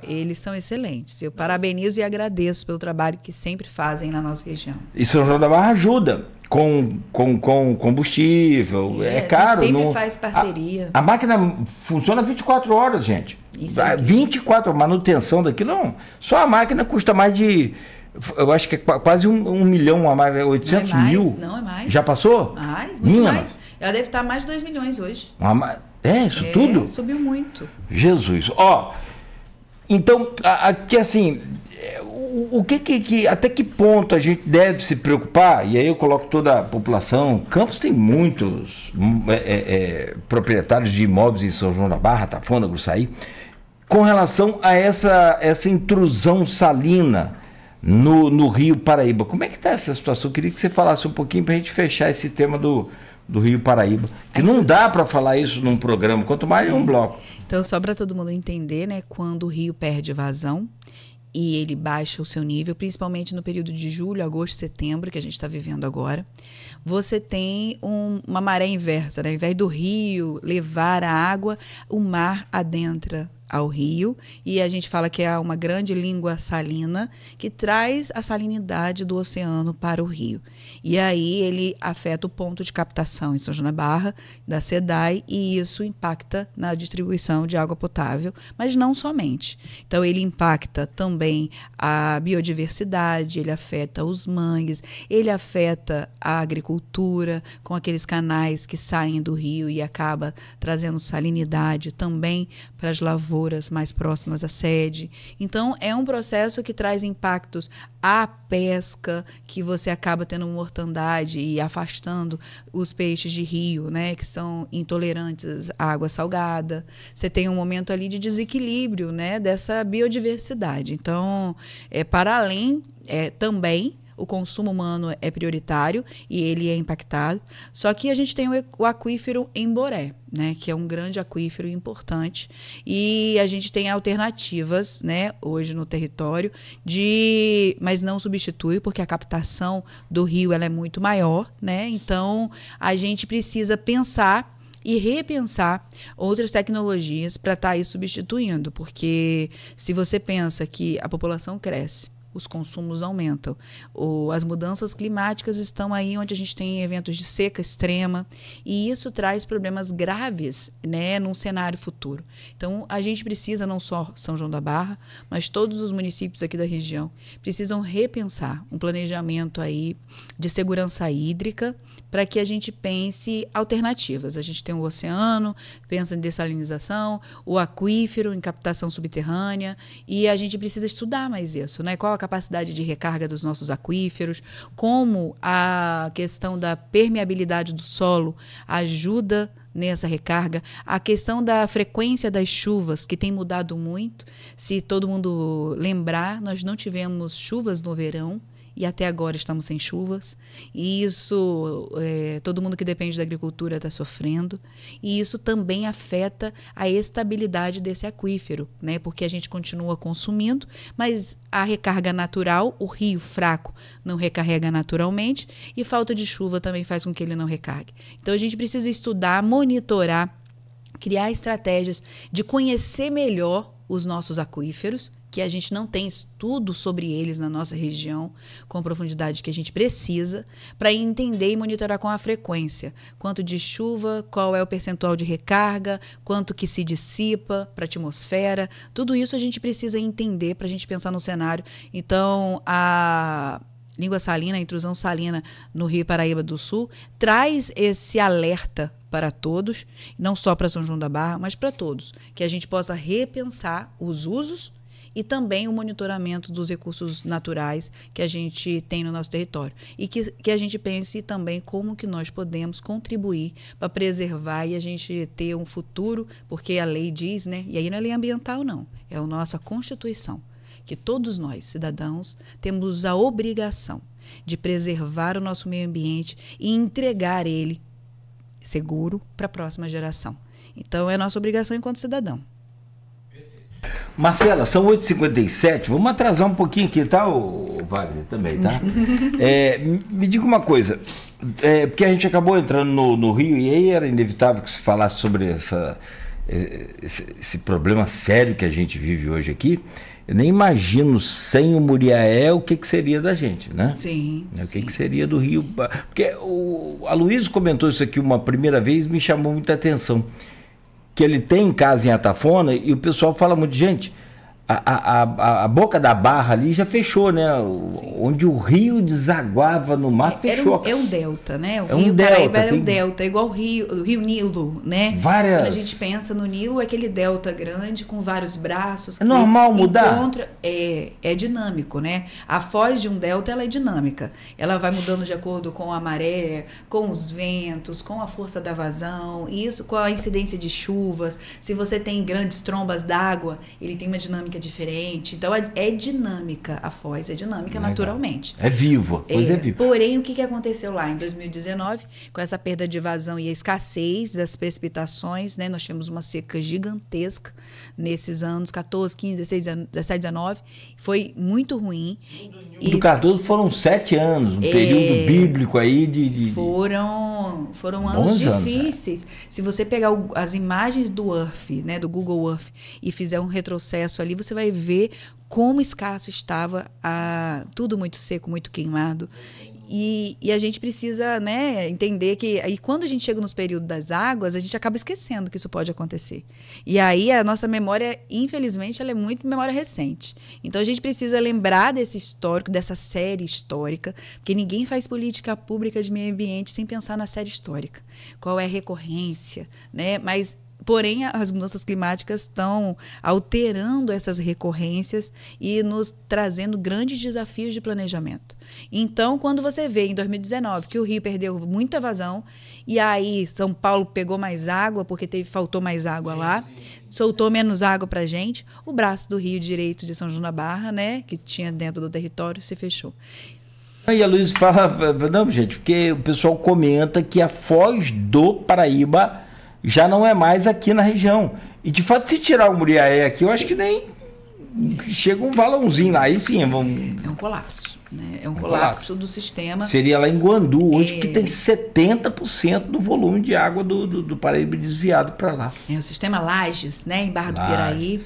eles são excelentes. Eu parabenizo e agradeço pelo trabalho que sempre fazem na nossa região. E São João da Barra ajuda com combustível. É caro. A gente sempre faz parceria. A máquina funciona 24 horas, gente. Isso é 24 horas. Manutenção daquilo, não. Só a máquina custa mais de... Eu acho que é quase 1 milhão, 800 mil. Não, é mais. Já passou? Muito mais. Ela deve estar mais de 2 milhões hoje. Isso tudo? Subiu muito. Jesus. Então, aqui assim, até que ponto a gente deve se preocupar? E aí eu coloco toda a população. Campos tem muitos proprietários de imóveis em São João da Barra, Tafona, Gruçaí, com relação a essa intrusão salina no Rio Paraíba. Como é que está essa situação? Eu queria que você falasse um pouquinho para a gente fechar esse tema do Rio Paraíba. Que não dá para falar isso num programa, quanto mais em um bloco. Então, só para todo mundo entender, né, quando o rio perde vazão e ele baixa o seu nível, principalmente no período de julho, agosto, setembro, que a gente está vivendo agora, você tem uma maré inversa, né? Ao invés do rio levar a água, o mar adentra ao rio, e a gente fala que é uma grande língua salina que traz a salinidade do oceano para o rio. E aí ele afeta o ponto de captação em São João da Barra, da SEDAI, e isso impacta na distribuição de água potável, mas não somente. Então ele impacta também a biodiversidade, ele afeta os mangues, ele afeta a agricultura com aqueles canais que saem do rio e acaba trazendo salinidade também para as lavouras mais próximas à sede. Então, é um processo que traz impactos à pesca, que você acaba tendo mortandade e afastando os peixes de rio, né, que são intolerantes à água salgada. Você tem um momento ali de desequilíbrio, né, dessa biodiversidade. Então, para além, também o consumo humano é prioritário e ele é impactado. Só que a gente tem o aquífero Emboré, né, que é um grande aquífero importante, e a gente tem alternativas, né, hoje no território, mas não substitui, porque a captação do rio ela é muito maior, né? Então a gente precisa pensar e repensar outras tecnologias para estar aí substituindo, porque se você pensa que a população cresce, os consumos aumentam, as mudanças climáticas estão aí onde a gente tem eventos de seca extrema, e isso traz problemas graves, né, num cenário futuro. Então, a gente precisa, não só São João da Barra, mas todos os municípios aqui da região, precisam repensar um planejamento aí de segurança hídrica para que a gente pense alternativas. A gente tem o oceano, pensa em dessalinização, o aquífero em captação subterrânea, e a gente precisa estudar mais isso, né? Qual a capacidade de recarga dos nossos aquíferos, como a questão da permeabilidade do solo ajuda nessa recarga, a questão da frequência das chuvas, que tem mudado muito. Se todo mundo lembrar, nós não tivemos chuvas no verão, e até agora estamos sem chuvas, e isso, todo mundo que depende da agricultura está sofrendo, e isso também afeta a estabilidade desse aquífero, né? Porque a gente continua consumindo, mas a recarga natural, o rio fraco não recarrega naturalmente, e falta de chuva também faz com que ele não recargue. Então a gente precisa estudar, monitorar, criar estratégias de conhecer melhor os nossos aquíferos, que a gente não tem estudo sobre eles na nossa região com a profundidade que a gente precisa, para entender e monitorar com a frequência. Quanto de chuva, qual é o percentual de recarga, quanto que se dissipa para a atmosfera. Tudo isso a gente precisa entender para a gente pensar no cenário. Então, a língua salina, a intrusão salina no Rio Paraíba do Sul, traz esse alerta para todos, não só para São João da Barra, mas para todos, que a gente possa repensar os usos e também o monitoramento dos recursos naturais que a gente tem no nosso território. E que a gente pense também como que nós podemos contribuir para preservar e a gente ter um futuro, porque a lei diz, né? E aí não é lei ambiental, não, é a nossa Constituição, que todos nós, cidadãos, temos a obrigação de preservar o nosso meio ambiente e entregar ele seguro para a próxima geração. Então, é nossa obrigação enquanto cidadão. Marcela, são 8h57, vamos atrasar um pouquinho aqui, tá, o Wagner, também, tá? Me diga uma coisa, porque a gente acabou entrando no Rio e aí era inevitável que se falasse sobre esse problema sério que a gente vive hoje aqui. Eu nem imagino sem o Muriaé o que seria da gente, né? Sim. O que seria do Rio. Porque a Luísa comentou isso aqui uma primeira vez, me chamou muita atenção. Que ele tem em casa em Atafona e o pessoal fala muito, gente, a boca da barra ali já fechou, né? Onde o rio desaguava no mar, fechou. É um delta, né? O Rio Rio Paraíba era tem... um delta, igual o Rio Nilo, né? Várias... Quando a gente pensa no Nilo, é aquele delta grande com vários braços. É normal mudar? É dinâmico, né? A foz de um delta, ela é dinâmica. Ela vai mudando de acordo com a maré, com os ventos, com a força da vazão, isso com a incidência de chuvas. Se você tem grandes trombas d'água, ele tem uma dinâmica diferente. Então, é dinâmica a foz, é dinâmica naturalmente. É vivo, a coisa é viva. Porém, o que aconteceu lá em 2019, com essa perda de vazão e a escassez das precipitações, né? Nós tivemos uma seca gigantesca nesses anos 14, 15, 16, 17, 19. Foi muito ruim. Do Cardoso foram 7 anos, um período bíblico aí de... Foram anos difíceis. Se você pegar as imagens do Earth, né, do Google Earth, e fizer um retrocesso ali, você vai ver como escasso estava, tudo muito seco, muito queimado. E a gente precisa, né, entender que aí, quando a gente chega nos períodos das águas, a gente acaba esquecendo que isso pode acontecer. E aí a nossa memória, infelizmente, ela é muito memória recente. Então a gente precisa lembrar desse histórico, dessa série histórica, porque ninguém faz política pública de meio ambiente sem pensar na série histórica. Qual é a recorrência, né? Porém, as mudanças climáticas estão alterando essas recorrências e nos trazendo grandes desafios de planejamento. Então, quando você vê em 2019 que o Rio perdeu muita vazão e aí São Paulo pegou mais água porque faltou mais água lá, soltou menos água para a gente, o braço do Rio direito de São João da Barra, né, que tinha dentro do território, se fechou. E a Luiz fala, não, gente, porque o pessoal comenta que a Foz do Paraíba já não é mais aqui na região. E de fato, se tirar o Muriaé aqui, eu acho que nem chega um valãozinho lá, aí sim. É um colapso, né? É um colapso do sistema. Seria lá em Guandu, hoje que tem 70% do volume de água do Paraíba desviado para lá. É o sistema Lages, né, em Barra do Piraí,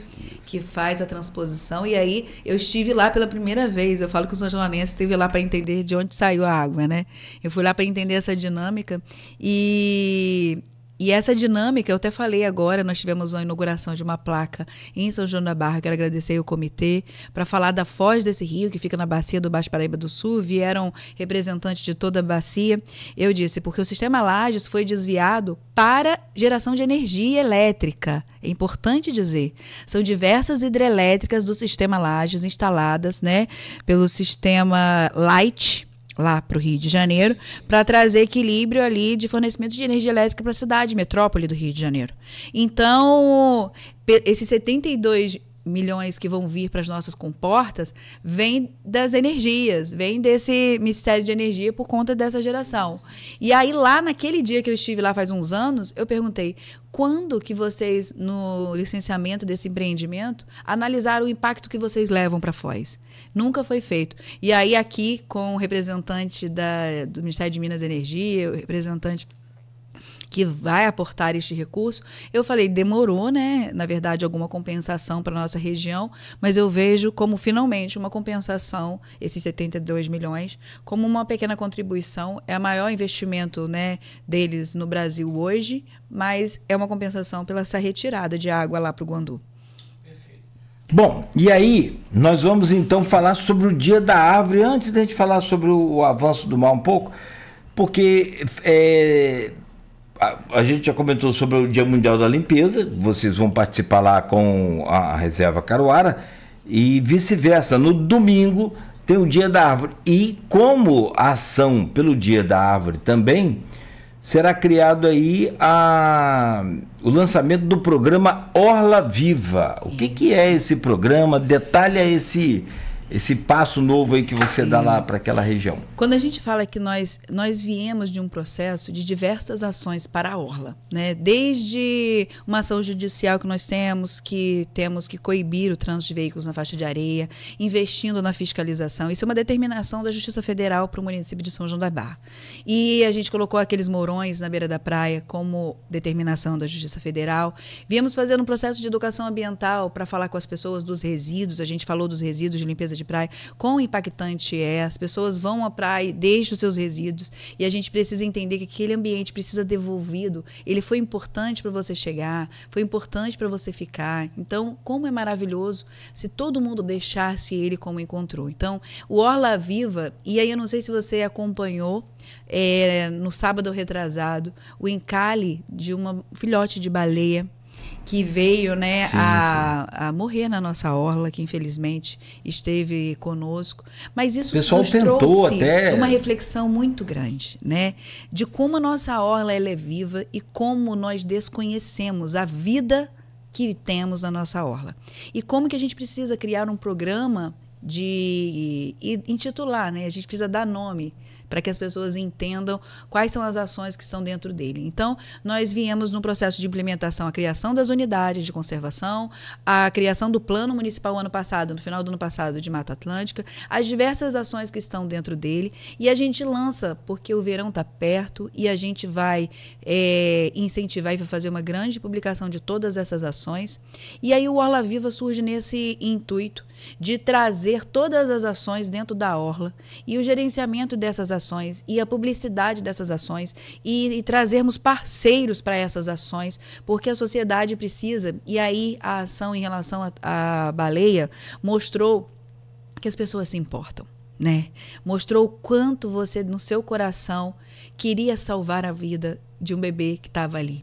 que faz a transposição. E aí eu estive lá pela primeira vez. Eu falo que os angelanenses esteve lá para entender de onde saiu a água, né? Eu fui lá para entender essa dinâmica e essa dinâmica, eu até falei agora, nós tivemos uma inauguração de uma placa em São João da Barra, quero agradecer o comitê, para falar da foz desse rio, que fica na bacia do Baixo Paraíba do Sul, vieram representantes de toda a bacia. Eu disse, porque o sistema Lages foi desviado para geração de energia elétrica. É importante dizer, são diversas hidrelétricas do sistema Lages instaladas, né, pelo sistema Light, lá para o Rio de Janeiro, para trazer equilíbrio ali de fornecimento de energia elétrica para a cidade, metrópole do Rio de Janeiro. Então, esses 72 milhões que vão vir para as nossas comportas vem das energias, vem desse Ministério de Energia por conta dessa geração. E aí lá naquele dia que eu estive lá faz uns anos, eu perguntei, quando que vocês, no licenciamento desse empreendimento, analisaram o impacto que vocês levam para a Foz? Nunca foi feito. E aí aqui com o representante do Ministério de Minas e Energia, o representante que vai aportar este recurso, eu falei, demorou, né? Na verdade, alguma compensação para a nossa região, mas eu vejo como finalmente uma compensação, esses 72 milhões, como uma pequena contribuição, é o maior investimento, né, deles no Brasil hoje, mas é uma compensação pela essa retirada de água lá para o Guandu. Bom, e aí nós vamos então falar sobre o Dia da Árvore, antes de a gente falar sobre o avanço do mar um pouco, porque a gente já comentou sobre o Dia Mundial da Limpeza, vocês vão participar lá com a Reserva Caruara e vice-versa. No domingo tem o Dia da Árvore e como a ação pelo Dia da Árvore também, será criado aí o lançamento do programa Orla Viva. O que é esse programa? Detalha esse passo novo aí que você dá lá para aquela região. Quando a gente fala que nós viemos de um processo de diversas ações para a Orla, né? Desde uma ação judicial que nós temos que coibir o trânsito de veículos na faixa de areia, investindo na fiscalização. Isso é uma determinação da Justiça Federal para o município de São João da Barra. E a gente colocou aqueles mourões na beira da praia como determinação da Justiça Federal. Viemos fazendo um processo de educação ambiental para falar com as pessoas dos resíduos. A gente falou dos resíduos de limpeza de praia, quão impactante é, as pessoas vão à praia e deixam os seus resíduos e a gente precisa entender que aquele ambiente precisa devolvido, ele foi importante para você chegar, foi importante para você ficar, então como é maravilhoso se todo mundo deixasse ele como encontrou. Então o Orla Viva, e aí eu não sei se você acompanhou no sábado retrasado, o encalhe de uma filhote de baleia que veio, né, a morrer na nossa orla, que infelizmente esteve conosco. Mas isso nos trouxe uma reflexão muito grande, né, de como a nossa orla ela é viva e como nós desconhecemos a vida que temos na nossa orla. E como que a gente precisa criar um programa de intitular, né? A gente precisa dar nome para que as pessoas entendam quais são as ações que estão dentro dele. Então, nós viemos no processo de implementação a criação das unidades de conservação, a criação do plano municipal ano passado, no final do ano passado, de Mata Atlântica, as diversas ações que estão dentro dele, e a gente lança, porque o verão está perto, e a gente vai incentivar e vai fazer uma grande publicação de todas essas ações. E aí o Orla Viva surge nesse intuito de trazer todas as ações dentro da Orla e o gerenciamento dessas ações e a publicidade dessas ações e trazermos parceiros para essas ações, porque a sociedade precisa. E aí a ação em relação à baleia mostrou que as pessoas se importam, né? Mostrou o quanto você, no seu coração, queria salvar a vida de um bebê que estava ali.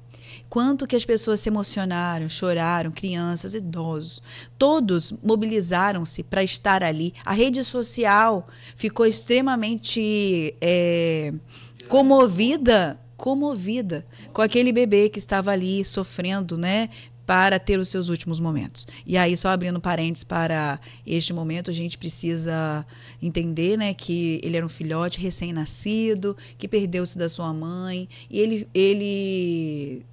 Quanto que as pessoas se emocionaram, choraram, crianças, idosos, todos mobilizaram-se para estar ali. A rede social ficou extremamente comovida com aquele bebê que estava ali sofrendo, né, para ter os seus últimos momentos. E aí, só abrindo parênteses para este momento, a gente precisa entender, né, que ele era um filhote recém-nascido, que perdeu-se da sua mãe, e ele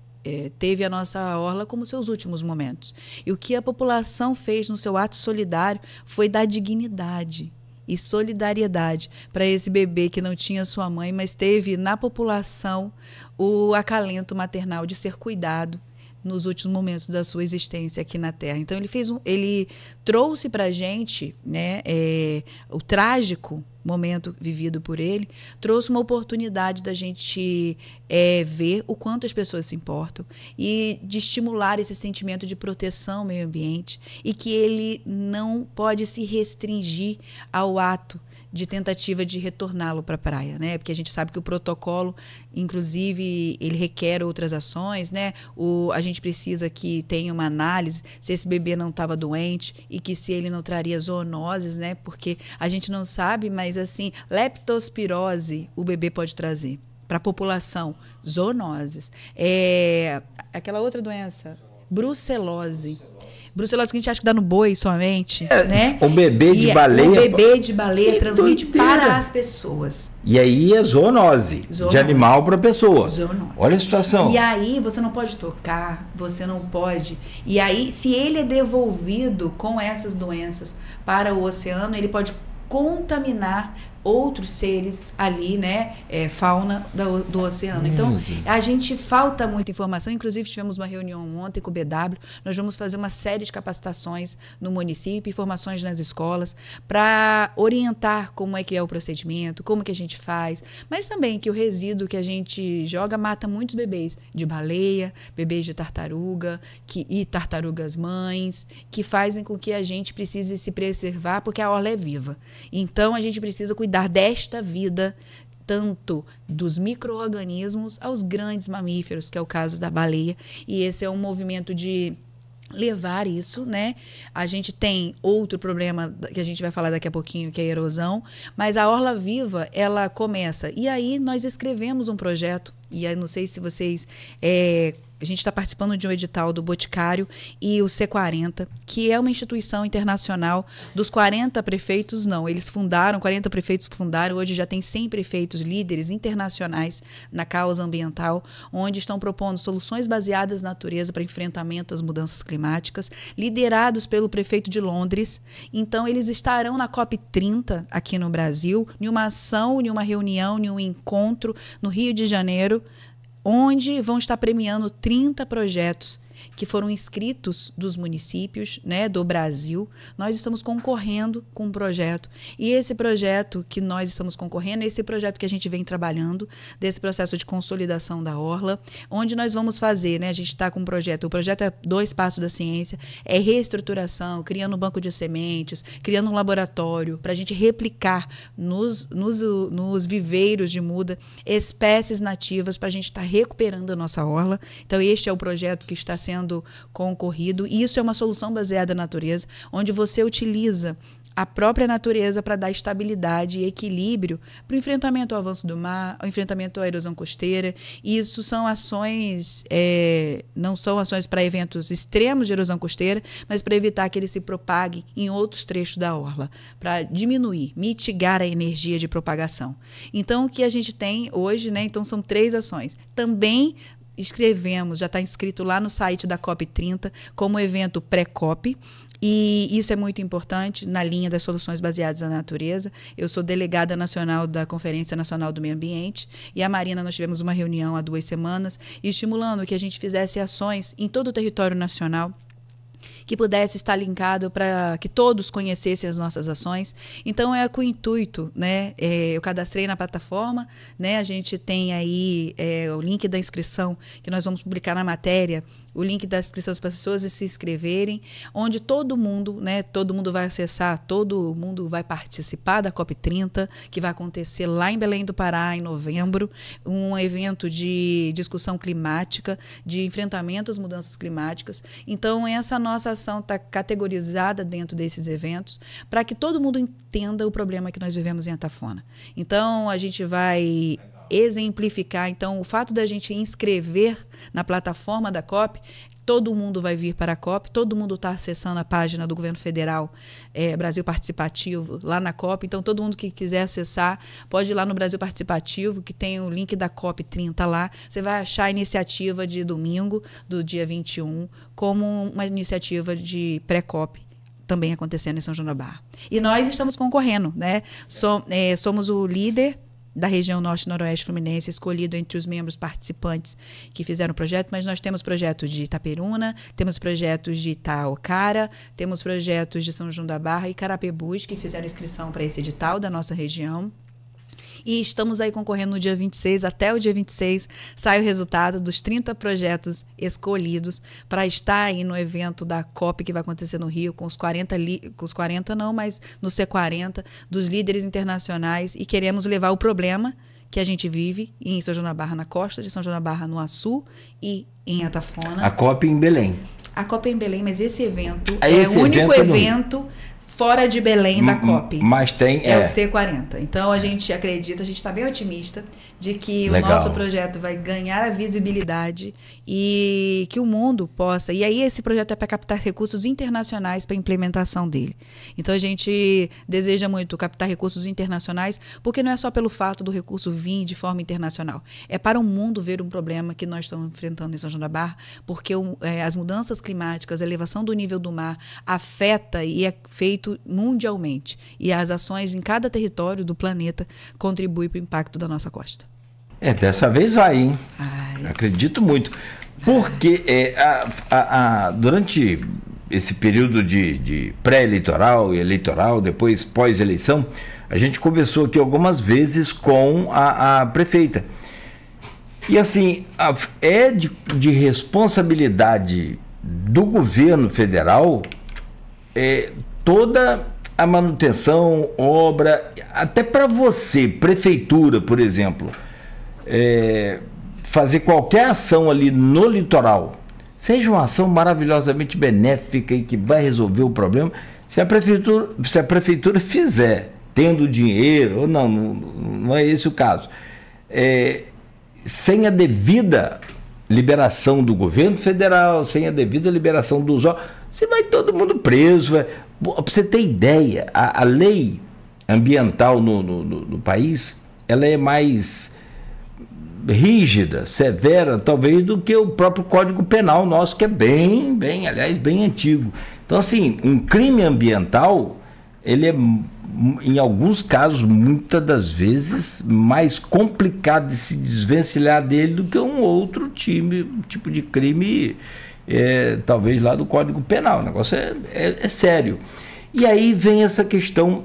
teve a nossa orla como seus últimos momentos. E o que a população fez no seu ato solidário foi dar dignidade e solidariedade para esse bebê que não tinha sua mãe, mas teve na população o acalento maternal de ser cuidado nos últimos momentos da sua existência aqui na Terra. Então ele trouxe para a gente, né, o trágico momento vivido por ele, trouxe uma oportunidade da gente ver o quanto as pessoas se importam e de estimular esse sentimento de proteção ao meio ambiente, e que ele não pode se restringir ao ato de tentativa de retorná-lo para a praia, né? Porque a gente sabe que o protocolo, inclusive, ele requer outras ações, né? A gente precisa que tenha uma análise se esse bebê não estava doente e que se ele não traria zoonoses, né? Porque a gente não sabe, mas assim, leptospirose o bebê pode trazer para a população, zoonoses. Aquela outra doença, brucelose. Brucelose que a gente acha que dá no boi somente, né? O bebê de baleia. O bebê de baleia transmite para as pessoas. E aí é zoonose. De animal para pessoa. Zoonose. Olha a situação. E aí você não pode tocar, você não pode. E aí, se ele é devolvido com essas doenças para o oceano, ele pode contaminar outros seres ali, né, fauna do oceano. Então, a gente falta muita informação. Inclusive, tivemos uma reunião ontem com o BW. Nós vamos fazer uma série de capacitações no município, informações nas escolas, para orientar como é que é o procedimento, como que a gente faz, mas também que o resíduo que a gente joga mata muitos bebês de baleia, bebês de tartaruga e tartarugas mães, que fazem com que a gente precise se preservar, porque a orla é viva. Então, a gente precisa cuidar desta vida, tanto dos micro-organismos aos grandes mamíferos, que é o caso da baleia. E esse é um movimento de levar isso, né? A gente tem outro problema que a gente vai falar daqui a pouquinho, que é a erosão, mas a Orla Viva, ela começa. E aí nós escrevemos um projeto, e aí não sei se vocês... a gente está participando de um edital do Boticário e o C40, que é uma instituição internacional dos 40 prefeitos, eles fundaram, 40 prefeitos fundaram, hoje já tem 100 prefeitos líderes internacionais na causa ambiental, onde estão propondo soluções baseadas na natureza para enfrentamento às mudanças climáticas, liderados pelo prefeito de Londres. Então, eles estarão na COP30 aqui no Brasil, em uma ação, em uma reunião, em um encontro no Rio de Janeiro, onde vão estar premiando 30 projetos que foram inscritos dos municípios, né, do Brasil. Nós estamos concorrendo com um projeto. E esse projeto que nós estamos concorrendo, esse projeto que a gente vem trabalhando, desse processo de consolidação da Orla, onde nós vamos fazer, né, a gente está com um projeto, o projeto é 2 Passos da Ciência, é reestruturação, criando um banco de sementes, criando um laboratório para a gente replicar nos viveiros de muda espécies nativas para a gente estar recuperando a nossa Orla. Então, este é o projeto que está sendo concorrido, e isso é uma solução baseada na natureza, onde você utiliza a própria natureza para dar estabilidade e equilíbrio para o enfrentamento ao avanço do mar, ao enfrentamento à erosão costeira. E isso são ações, não são ações para eventos extremos de erosão costeira, mas para evitar que ele se propague em outros trechos da orla, para diminuir, mitigar a energia de propagação. Então, o que a gente tem hoje, né? Então, são 3 ações. Também escrevemos, já está inscrito lá no site da COP30 como evento pré-COP, e isso é muito importante na linha das soluções baseadas na natureza. Eu sou delegada nacional da Conferência Nacional do Meio Ambiente, e a Marina, nós tivemos uma reunião há 2 semanas, estimulando que a gente fizesse ações em todo o território nacional, que pudesse estar linkado para que todos conhecessem as nossas ações. Então, com o intuito, né? Eu cadastrei na plataforma, né? A gente tem aí o link da inscrição, que nós vamos publicar na matéria, o link da inscrição para as pessoas se inscreverem, onde todo mundo, né? Todo mundo vai acessar, todo mundo vai participar da COP30, que vai acontecer lá em Belém do Pará, em novembro, um evento de discussão climática, de enfrentamento às mudanças climáticas. Então, essa nossa ação está categorizada dentro desses eventos para que todo mundo entenda o problema que nós vivemos em Atafona. Então, a gente vai exemplificar. Então, o fato da gente inscrever na plataforma da COP todo mundo vai vir para a COP, todo mundo está acessando a página do governo federal, Brasil Participativo, lá na COP. Então, todo mundo que quiser acessar, pode ir lá no Brasil Participativo, que tem o link da COP 30 lá. Você vai achar a iniciativa de domingo, do dia 21, como uma iniciativa de pré-COP, também acontecendo em São João da Barra. E nós estamos concorrendo, né? Somos o líder da região Norte e Noroeste Fluminense, escolhido entre os membros participantes que fizeram o projeto, mas nós temos projetos de Itaperuna, temos projetos de Itaocara, temos projetos de São João da Barra e Carapebus, que fizeram inscrição para esse edital da nossa região. E estamos aí concorrendo no dia 26, até o dia 26 sai o resultado dos 30 projetos escolhidos para estar aí no evento da COP que vai acontecer no Rio, com os 40 não, mas no C40, dos líderes internacionais, e queremos levar o problema que a gente vive em São João da Barra, na costa de São João da Barra, no Açu e em Atafona. A COP em Belém. A COP é em Belém, mas esse evento é o único evento fora de Belém da COP. Mas tem... É o C40. Então, a gente acredita, a gente está bem otimista de que Legal. O nosso projeto vai ganhar a visibilidade e que o mundo possa... E aí, esse projeto é para captar recursos internacionais para a implementação dele. Então, a gente deseja muito captar recursos internacionais, porque não é só pelo fato do recurso vir de forma internacional. É para o mundo ver um problema que nós estamos enfrentando em São João da Barra, porque as mudanças climáticas, a elevação do nível do mar, afeta e é feito mundialmente. E as ações em cada território do planeta contribuem para o impacto da nossa costa. Dessa vez vai, hein? Acredito muito. Porque durante esse período de pré-eleitoral e eleitoral, depois pós-eleição, a gente conversou aqui algumas vezes com a prefeita. E assim, é de responsabilidade do governo federal toda a manutenção, obra, até para você, prefeitura, por exemplo, fazer qualquer ação ali no litoral, seja uma ação maravilhosamente benéfica e que vai resolver o problema, se a prefeitura fizer, tendo dinheiro, ou não é esse o caso, sem a devida liberação do governo federal, sem a devida liberação dos órgãos, você vai todo mundo preso. Para você ter ideia, a lei ambiental no país, ela é mais rígida, severa, talvez, do que o próprio Código Penal nosso, que é bem, aliás, bem antigo. Então, assim, um crime ambiental, ele é, em alguns casos, muitas das vezes, mais complicado de se desvencilhar dele do que um outro tipo de crime, talvez lá do Código Penal. O negócio é sério. E aí vem essa questão,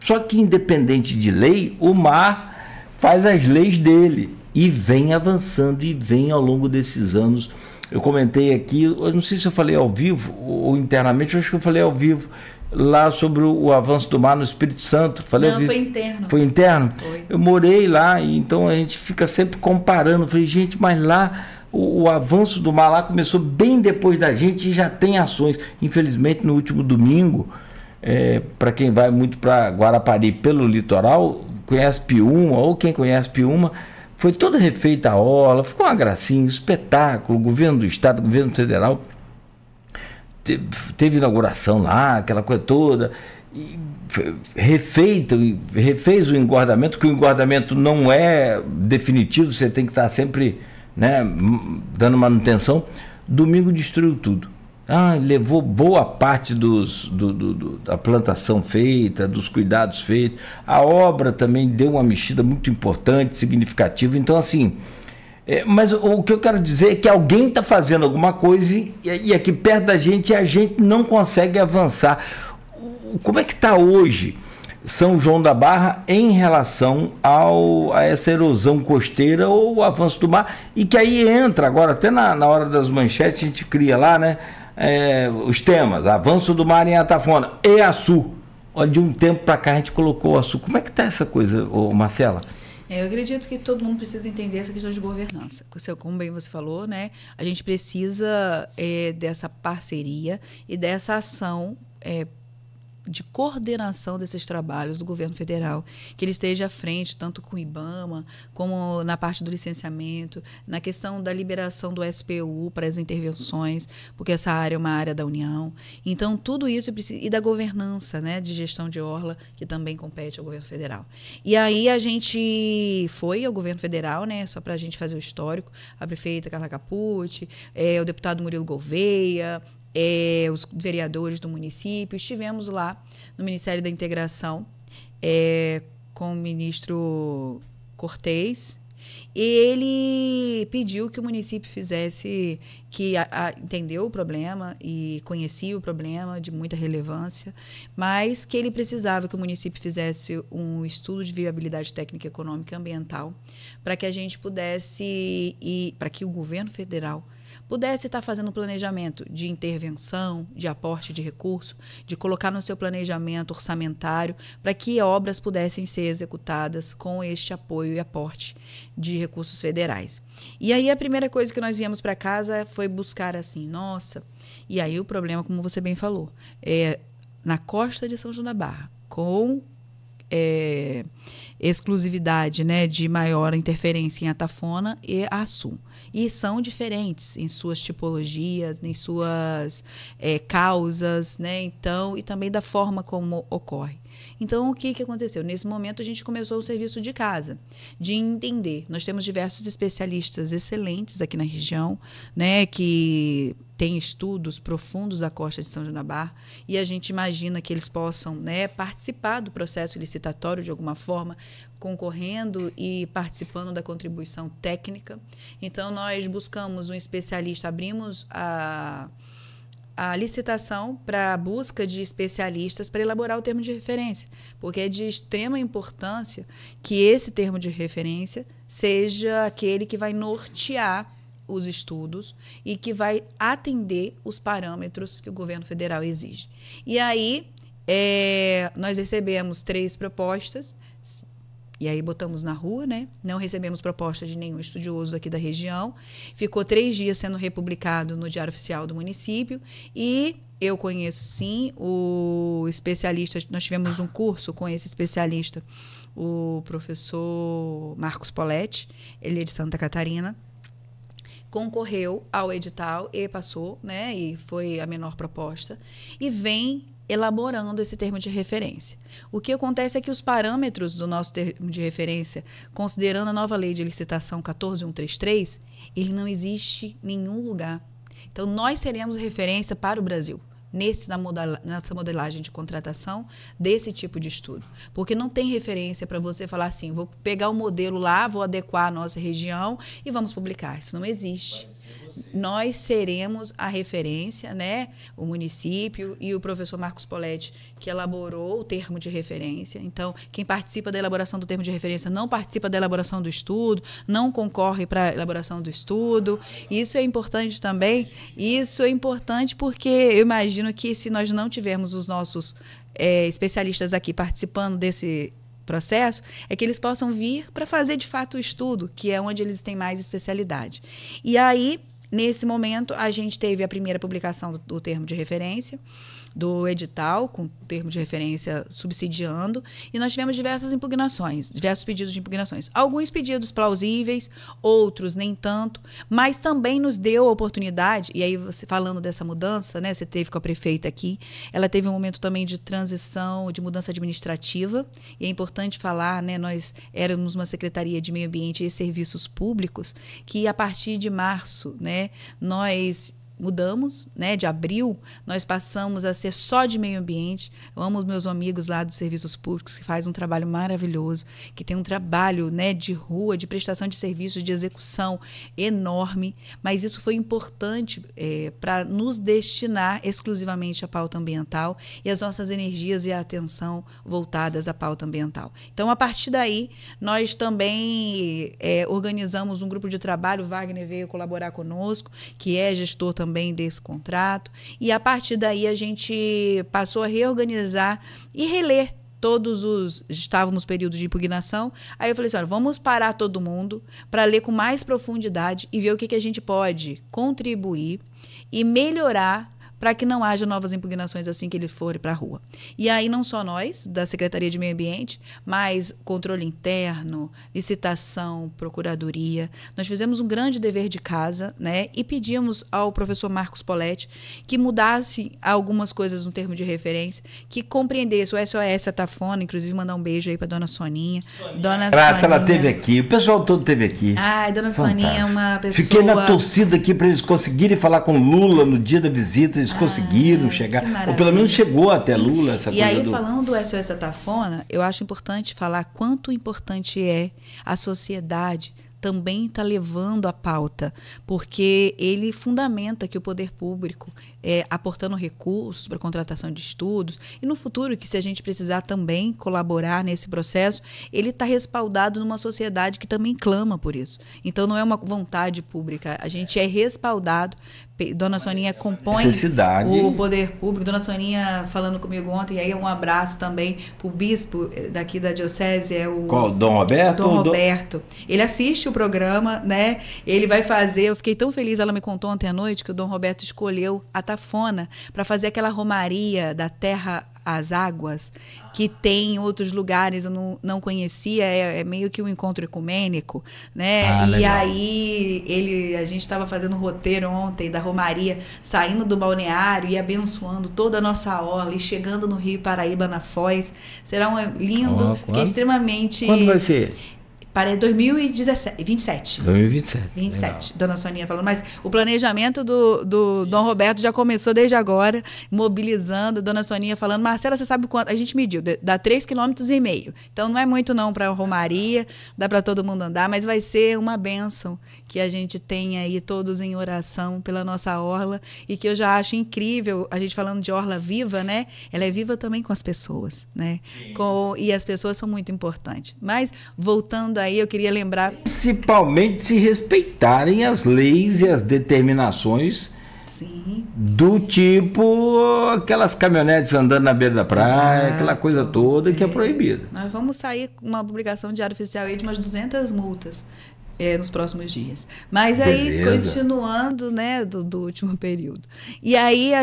só que independente de lei, o mar faz as leis dele e vem avançando e vem ao longo desses anos. Eu comentei aqui, eu não sei se eu falei ao vivo ou internamente, eu acho que eu falei ao vivo, lá sobre o avanço do mar no Espírito Santo. Falei ao vivo. Foi interno. Foi interno? Foi. Eu morei lá, e então a gente fica sempre comparando. Falei, gente, mas lá o avanço do mar lá começou bem depois da gente e já tem ações. Infelizmente, no último domingo, para quem vai muito para Guarapari pelo litoral, conhece Piúma, ou quem conhece Piúma, foi toda refeita a orla, ficou uma gracinha, um espetáculo, governo do estado, governo federal, teve inauguração lá, aquela coisa toda, e refez o engordamento, que o engordamento não é definitivo, você tem que estar sempre, né, dando manutenção. Domingo destruiu tudo. Levou boa parte da plantação feita, dos cuidados feitos. A obra também deu uma mexida muito importante, significativa. Então, assim, mas o que eu quero dizer é que alguém está fazendo alguma coisa e aqui perto da gente a gente não consegue avançar. Como é que está hoje São João da Barra em relação a essa erosão costeira ou o avanço do mar? E que aí entra agora, até na hora das manchetes, a gente cria lá, né? Os temas, avanço do mar em Atafona e Açu. De um tempo para cá a gente colocou o Açu. Como é que está essa coisa, Marcela? Eu acredito que todo mundo precisa entender essa questão de governança. Como bem você falou, né? A gente precisa dessa parceria e dessa ação de coordenação desses trabalhos do governo federal, que ele esteja à frente, tanto com o IBAMA, como na parte do licenciamento, na questão da liberação do SPU para as intervenções, porque essa área é uma área da União. Então, tudo isso precisa, e da governança, né, de gestão de orla, que também compete ao governo federal. E aí a gente foi ao governo federal, né, só para a gente fazer o histórico, a prefeita Carla Capucci, o deputado Murilo Gouveia, os vereadores do município. Estivemos lá no Ministério da Integração com o ministro Cortez, e ele pediu que o município fizesse, que entendeu o problema e conhecia o problema de muita relevância, mas que ele precisava que o município fizesse um estudo de viabilidade técnica, econômica e ambiental para que a gente pudesse, e para que o governo federal pudesse estar fazendo um planejamento de intervenção, de aporte de recurso, de colocar no seu planejamento orçamentário para que obras pudessem ser executadas com este apoio e aporte de recursos federais. E aí a primeira coisa que nós viemos para casa foi buscar assim, nossa, e aí o problema, como você bem falou, na costa de São João da Barra, com exclusividade, né, de maior interferência em Atafona e Açu. E são diferentes em suas tipologias, em suas causas, né, então, e também da forma como ocorre. Então, o que aconteceu? Nesse momento, a gente começou o serviço de casa, de entender. Nós temos diversos especialistas excelentes aqui na região, né, que têm estudos profundos da costa de São João da Barra, e a gente imagina que eles possam, né, participar do processo licitatório de alguma forma, concorrendo e participando da contribuição técnica. Então, nós buscamos um especialista, abrimos a licitação para a busca de especialistas para elaborar o termo de referência, porque é de extrema importância que esse termo de referência seja aquele que vai nortear os estudos e que vai atender os parâmetros que o governo federal exige. E aí, nós recebemos 3 propostas, e aí botamos na rua, né? Não recebemos proposta de nenhum estudioso aqui da região. Ficou 3 dias sendo republicado no Diário Oficial do município. E eu conheço, sim, o especialista. Nós tivemos um curso com esse especialista, o professor Marcos Poletti, ele é de Santa Catarina. Concorreu ao edital e passou, né? E foi a menor proposta. E vem elaborando esse termo de referência. O que acontece é que os parâmetros do nosso termo de referência, considerando a nova lei de licitação 14133, ele não existe em nenhum lugar. Então, nós seremos referência para o Brasil nessa modelagem de contratação desse tipo de estudo. Porque não tem referência para você falar assim, vou pegar o modelo lá, vou adequar a nossa região e vamos publicar. Isso não existe. Nós seremos a referência, né? O município e o professor Marcos Poletti, que elaborou o termo de referência. Então, quem participa da elaboração do termo de referência não participa da elaboração do estudo, não concorre para a elaboração do estudo. Isso é importante também. Isso é importante porque eu imagino que se nós não tivermos os nossos especialistas aqui participando desse processo, é que eles possam vir para fazer de fato o estudo, que é onde eles têm mais especialidade. E aí, nesse momento, a gente teve a primeira publicação do termo de referência, do edital, com o termo de referência subsidiando, e nós tivemos diversas impugnações, diversos pedidos de impugnações. Alguns pedidos plausíveis, outros nem tanto, mas também nos deu a oportunidade, e aí você falando dessa mudança, né, você teve com a prefeita aqui, ela teve um momento também de transição, de mudança administrativa, e é importante falar, né, nós éramos uma Secretaria de Meio Ambiente e Serviços Públicos, que a partir de março, né, nós mudamos, né, de abril, nós passamos a ser só de meio ambiente. Eu amo os meus amigos lá dos serviços públicos, que fazem um trabalho maravilhoso, que tem um trabalho, né, de rua, de prestação de serviços, de execução enorme, mas isso foi importante para nos destinar exclusivamente à pauta ambiental e as nossas energias e a atenção voltadas à pauta ambiental. Então, a partir daí, nós também organizamos um grupo de trabalho, o Wagner veio colaborar conosco, que é gestor também desse contrato, e a partir daí a gente passou a reorganizar e reler estávamos no período de impugnação, aí eu falei assim, olha, vamos parar todo mundo para ler com mais profundidade e ver o que a gente pode contribuir e melhorar para que não haja novas impugnações assim que ele for para a rua. E aí não só nós, da Secretaria de Meio Ambiente, mas controle interno, licitação, procuradoria. Nós fizemos um grande dever de casa, né? E pedimos ao professor Marcos Poletti que mudasse algumas coisas no termo de referência, que compreendesse o SOS Atafona, inclusive mandar um beijo aí para dona Soninha. Dona Graça, Soninha. ela teve aqui, o pessoal todo teve aqui. Ai, dona Fantástico. Soninha é uma pessoa... Fiquei na torcida aqui para eles conseguirem falar com Lula no dia da visita, eles conseguiram chegar, ou pelo menos chegou até Lula essa coisa. E aí, falando do SOS Atafona, eu acho importante falar quanto importante é a sociedade também está levando a pauta, porque ele fundamenta que o poder público, aportando recursos para contratação de estudos, e no futuro, que se a gente precisar também colaborar nesse processo, ele está respaldado numa sociedade que também clama por isso. Então, não é uma vontade pública, a gente é respaldado. Dona Soninha compõe o poder público. Dona Soninha falando comigo ontem, e aí um abraço também para o bispo daqui da diocese, Qual? Dom Roberto? Dom Roberto. Ele assiste o programa, né? Ele vai fazer, eu fiquei tão feliz, ela me contou ontem à noite que o Dom Roberto escolheu a Tafona para fazer aquela romaria da terra às águas, que tem em outros lugares, eu não conhecia, é meio que um encontro ecumênico, né? E legal. aí a gente estava fazendo um roteiro ontem da romaria, saindo do balneário e abençoando toda a nossa orla e chegando no Rio Paraíba, na Foz. Será lindo, fiquei extremamente... Quando vai ser? Para 2027. 27, Dona Soninha falando. Mas o planejamento do Dom Roberto já começou desde agora, mobilizando. Dona Soninha falando, Marcela, você sabe quanto? A gente mediu, dá 3,5 km. Então não é muito não para a romaria, dá para todo mundo andar, mas vai ser uma bênção que a gente tenha aí todos em oração pela nossa orla, e que eu já acho incrível, a gente falando de orla viva, né? Ela é viva também com as pessoas, né? E as pessoas são muito importantes. Mas, voltando aí, eu queria lembrar... Principalmente se respeitarem as leis e as determinações. Sim. Do tipo aquelas caminhonetes andando na beira da praia, Exato. aquela coisa toda que é proibida. Nós vamos sair com uma publicação de Diário Oficial aí de umas 200 multas nos próximos dias. Mas aí, continuando, né, do último período. E aí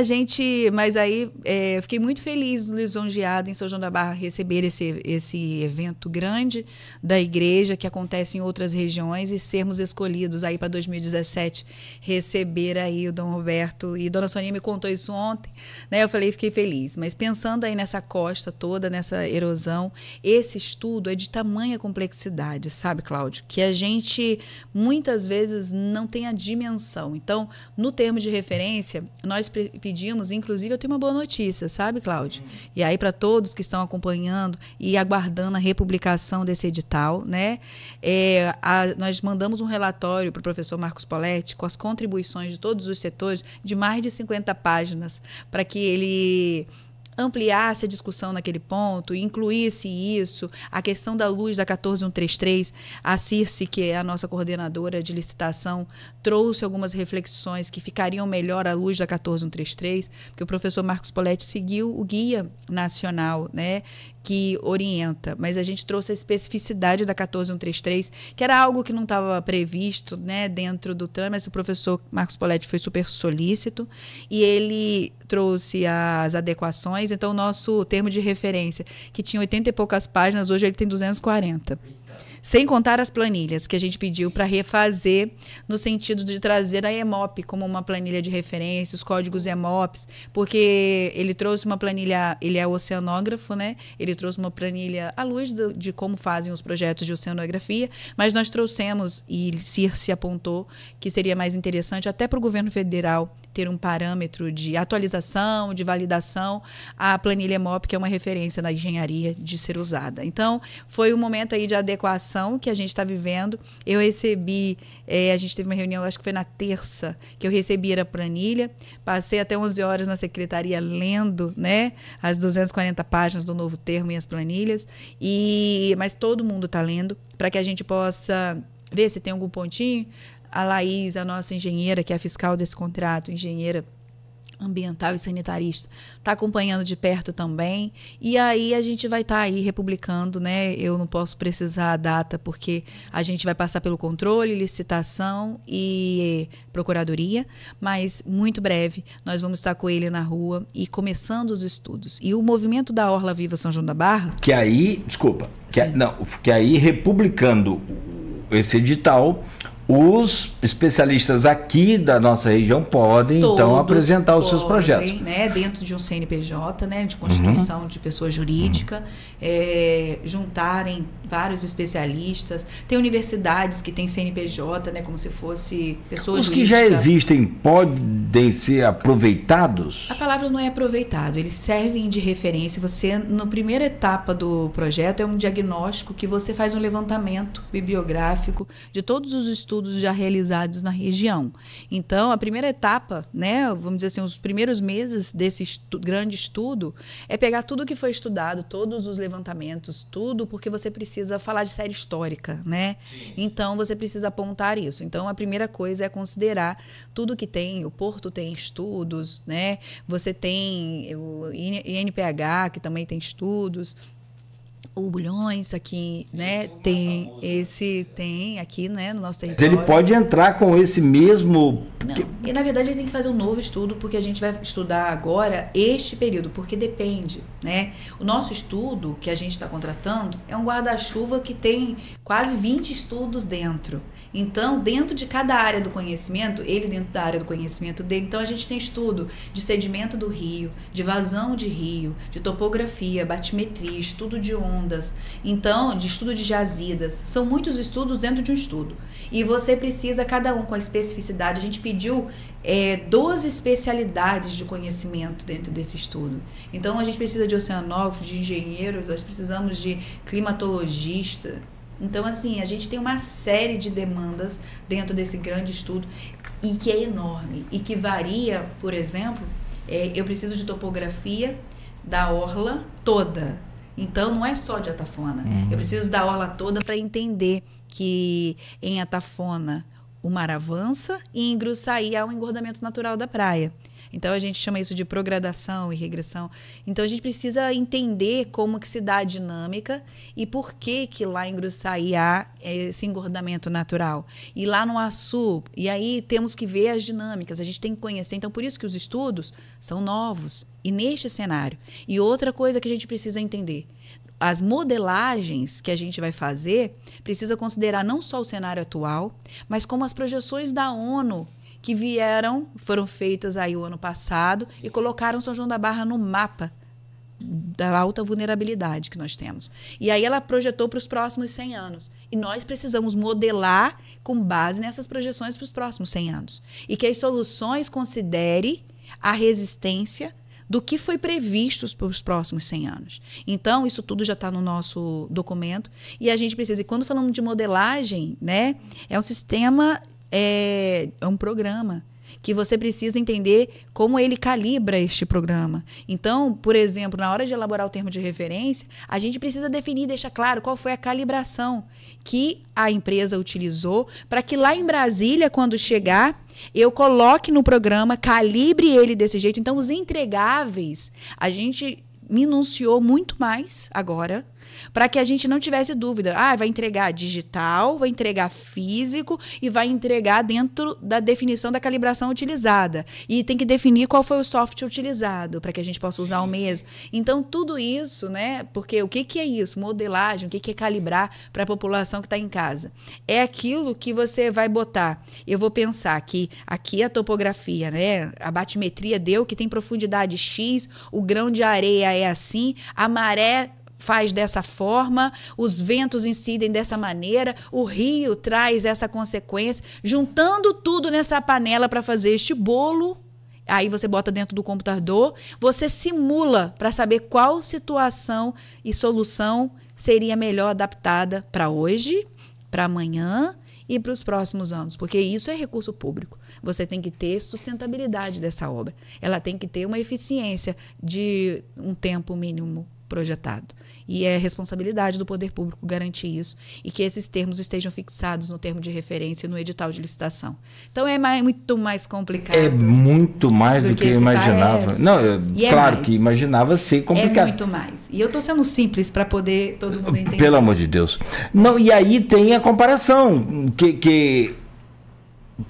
eu fiquei muito feliz, lisonjeada em São João da Barra receber esse evento grande da igreja, que acontece em outras regiões, e sermos escolhidos aí para 2017 receber aí o Dom Roberto. E Dona Soninha me contou isso ontem, né? Eu fiquei feliz. Mas pensando aí nessa costa toda, nessa erosão, esse estudo é de tamanha complexidade, sabe, Cláudio? Que a gente muitas vezes não tem a dimensão. Então, no termo de referência, nós pedimos, inclusive, eu tenho uma boa notícia, sabe, Cláudio? E aí, para todos que estão acompanhando e aguardando a republicação desse edital, né? Nós mandamos um relatório para o professor Marcos Poletti com as contribuições de todos os setores, de mais de 50 páginas, para que ele ampliasse a discussão naquele ponto, incluísse isso, a questão da luz da 14133, a Circe, que é a nossa coordenadora de licitação, trouxe algumas reflexões que ficariam melhor à luz da 14133, porque o professor Marcos Poletti seguiu o guia nacional, né, que orienta, mas a gente trouxe a especificidade da 14133, que era algo que não estava previsto, né, dentro do trâmite, mas o professor Marcos Poletti foi super solícito e ele trouxe as adequações. Então, o nosso termo de referência, que tinha 80 e poucas páginas, hoje ele tem 240. Sem contar as planilhas que a gente pediu para refazer, no sentido de trazer a EMOP como uma planilha de referência, os códigos EMOPs, porque ele trouxe uma planilha, ele é oceanógrafo, né? Ele trouxe uma planilha à luz de como fazem os projetos de oceanografia, mas nós trouxemos, e Circe apontou que seria mais interessante até para o governo federal ter um parâmetro de atualização, de validação, a planilha EMOP, que é uma referência na engenharia, de ser usada. Então, foi um momento aí de adequação que a gente está vivendo. Eu recebi, a gente teve uma reunião, acho que foi na terça, que eu recebi a planilha, passei até 11 horas na secretaria lendo, né, as 240 páginas do novo termo e as planilhas, mas todo mundo está lendo, para que a gente possa ver se tem algum pontinho. A Laís, a nossa engenheira, que é a fiscal desse contrato, engenheira ambiental e sanitarista está acompanhando de perto também, e aí a gente vai estar aí republicando, né? Eu não posso precisar a data porque a gente vai passar pelo controle, licitação e procuradoria, mas muito breve nós vamos estar com ele na rua e começando os estudos. E o movimento da Orla Viva São João da Barra... Que aí, desculpa, que aí republicando esse edital... Os especialistas aqui da nossa região podem, então, apresentar os seus projetos. Né, dentro de um CNPJ, né, de constituição de pessoa jurídica, juntarem vários especialistas. Tem universidades que têm CNPJ, né, como se fosse pessoa jurídica. Os que já existem podem ser aproveitados? A palavra não é aproveitado, eles servem de referência. Você, na primeira etapa do projeto, é um diagnóstico que você faz um levantamento bibliográfico de todos os estudos já realizados na região. Então, a primeira etapa, né, vamos dizer assim, os primeiros meses desse grande estudo, é pegar tudo que foi estudado, todos os levantamentos, tudo, porque você precisa falar de série histórica, né? Sim. Então, você precisa apontar isso. Então, a primeira coisa é considerar tudo que tem. O Porto tem estudos, né? Você tem o INPH, que também tem estudos. O Bulhões aqui, né, tem aqui, né, no nosso território. Ele pode entrar com esse mesmo... Não, e na verdade ele tem que fazer um novo estudo, porque a gente vai estudar agora este período, porque depende, né? O nosso estudo que a gente está contratando é um guarda-chuva que tem quase 20 estudos dentro. Então, dentro de cada área do conhecimento, ele dentro da área do conhecimento dele, então a gente tem estudo de sedimento do rio, de vazão de rio, de topografia, batimetria, estudo de ondas, então, de estudo de jazidas. São muitos estudos dentro de um estudo. E você precisa, cada um com a especificidade, a gente pediu 12 especialidades de conhecimento dentro desse estudo. Então, a gente precisa de oceanógrafo, de engenheiros, nós precisamos de climatologista. Então, assim, a gente tem uma série de demandas dentro desse grande estudo e que é enorme e que varia, por exemplo, eu preciso de topografia da orla toda. Então, não é só de Atafona. Eu preciso da orla toda para entender que em Atafona o mar avança e em Gruçaí há um engordamento natural da praia. Então, a gente chama isso de progradação e regressão. Então, a gente precisa entender como que se dá a dinâmica e por que que lá em Gruçaí há esse engordamento natural. E lá no Açu, e aí temos que ver as dinâmicas, a gente tem que conhecer. Então, por isso que os estudos são novos e neste cenário. E outra coisa que a gente precisa entender, as modelagens que a gente vai fazer precisa considerar não só o cenário atual, mas como as projeções da ONU que foram feitas aí o ano passado e colocaram São João da Barra no mapa da alta vulnerabilidade que nós temos. E aí ela projetou para os próximos 100 anos. E nós precisamos modelar com base nessas projeções para os próximos 100 anos. E que as soluções considerem a resistência do que foi previsto para os próximos 100 anos. Então, isso tudo já está no nosso documento. E a gente precisa... E quando falamos de modelagem, né, é um sistema... É um programa que você precisa entender como ele calibra este programa. Então, por exemplo, na hora de elaborar o termo de referência, a gente precisa definir, deixar claro qual foi a calibração que a empresa utilizou para que lá em Brasília, quando chegar, eu coloque no programa, calibre ele desse jeito. Então, os entregáveis, a gente minuciou muito mais agora, para que a gente não tivesse dúvida. Vai entregar digital, vai entregar físico e vai entregar dentro da definição da calibração utilizada. E tem que definir qual foi o software utilizado, para que a gente possa usar o mesmo. Então, tudo isso, né? Porque o que é isso? Modelagem, o que é calibrar para a população que está em casa? É aquilo que você vai botar. Eu vou pensar que aqui a topografia, né? A batimetria deu que tem profundidade X, o grão de areia é assim, a maré faz dessa forma, os ventos incidem dessa maneira, o rio traz essa consequência, juntando tudo nessa panela para fazer este bolo, aí você bota dentro do computador, você simula para saber qual situação e solução seria melhor adaptada para hoje, para amanhã e para os próximos anos, porque isso é recurso público. Você tem que ter sustentabilidade dessa obra. Ela tem que ter uma eficiência de um tempo mínimo projetado. E é responsabilidade do poder público garantir isso e que esses termos estejam fixados no termo de referência e no edital de licitação. Então é muito mais complicado. É muito mais do que eu imaginava. Parece. Não, claro que imaginava ser complicado. É muito mais. E eu estou sendo simples para poder todo mundo entender. Pelo amor de Deus. Não, e aí tem a comparação que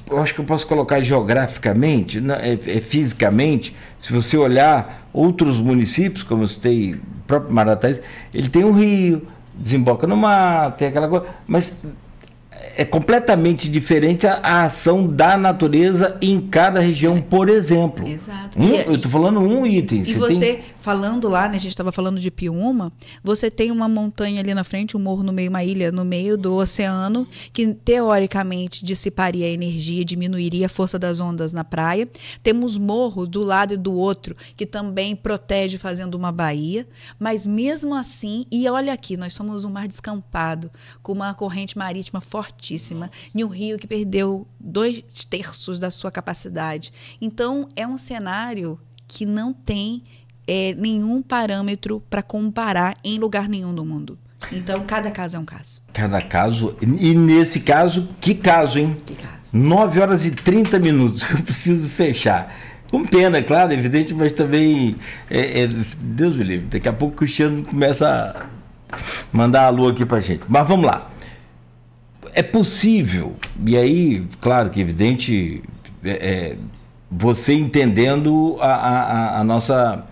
eu acho que eu posso colocar geograficamente, fisicamente. Se você olhar outros municípios, como eu citei, o próprio Marataízes, ele tem um rio, desemboca no mar, tem aquela coisa, mas é completamente diferente a ação da natureza em cada região, por exemplo. Exato. Eu estou falando um item. E você falando lá, né, a gente estava falando de Piúma, você tem uma montanha ali na frente, um morro no meio, uma ilha no meio do oceano, que teoricamente dissiparia a energia, diminuiria a força das ondas na praia. Temos morros do lado e do outro, que também protege fazendo uma baía, mas mesmo assim, e olha aqui, nós somos um mar descampado, com uma corrente marítima fortíssima, e um rio que perdeu 2/3 da sua capacidade. Então, é um cenário que não tem nenhum parâmetro para comparar em lugar nenhum do mundo. Então, cada caso é um caso. Cada caso. E nesse caso, que caso, hein? Que caso? 9 horas e 30 minutos. Eu preciso fechar. Com pena, claro, evidente, mas também... Deus me livre. Daqui a pouco o Cristiano começa a mandar a lua aqui pra gente. Mas vamos lá. É possível, e aí, claro que evidente, você entendendo a nossa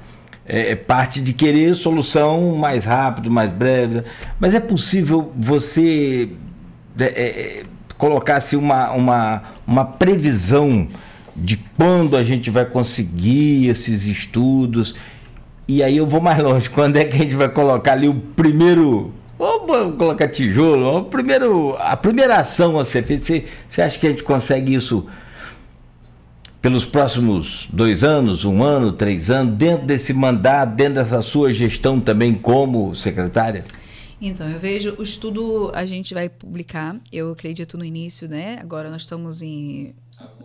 parte de querer solução mais rápido, mais breve, mas é possível você colocar assim, uma previsão de quando a gente vai conseguir esses estudos, e aí eu vou mais longe, quando é que a gente vai colocar ali o primeiro... Vamos colocar tijolo, a primeira ação a ser feita. Você acha que a gente consegue isso pelos próximos 2 anos, 1 ano, 3 anos, dentro desse mandato, dentro dessa sua gestão também como secretária? Então, eu vejo o estudo, a gente vai publicar, eu acredito no início, né? Agora nós estamos em...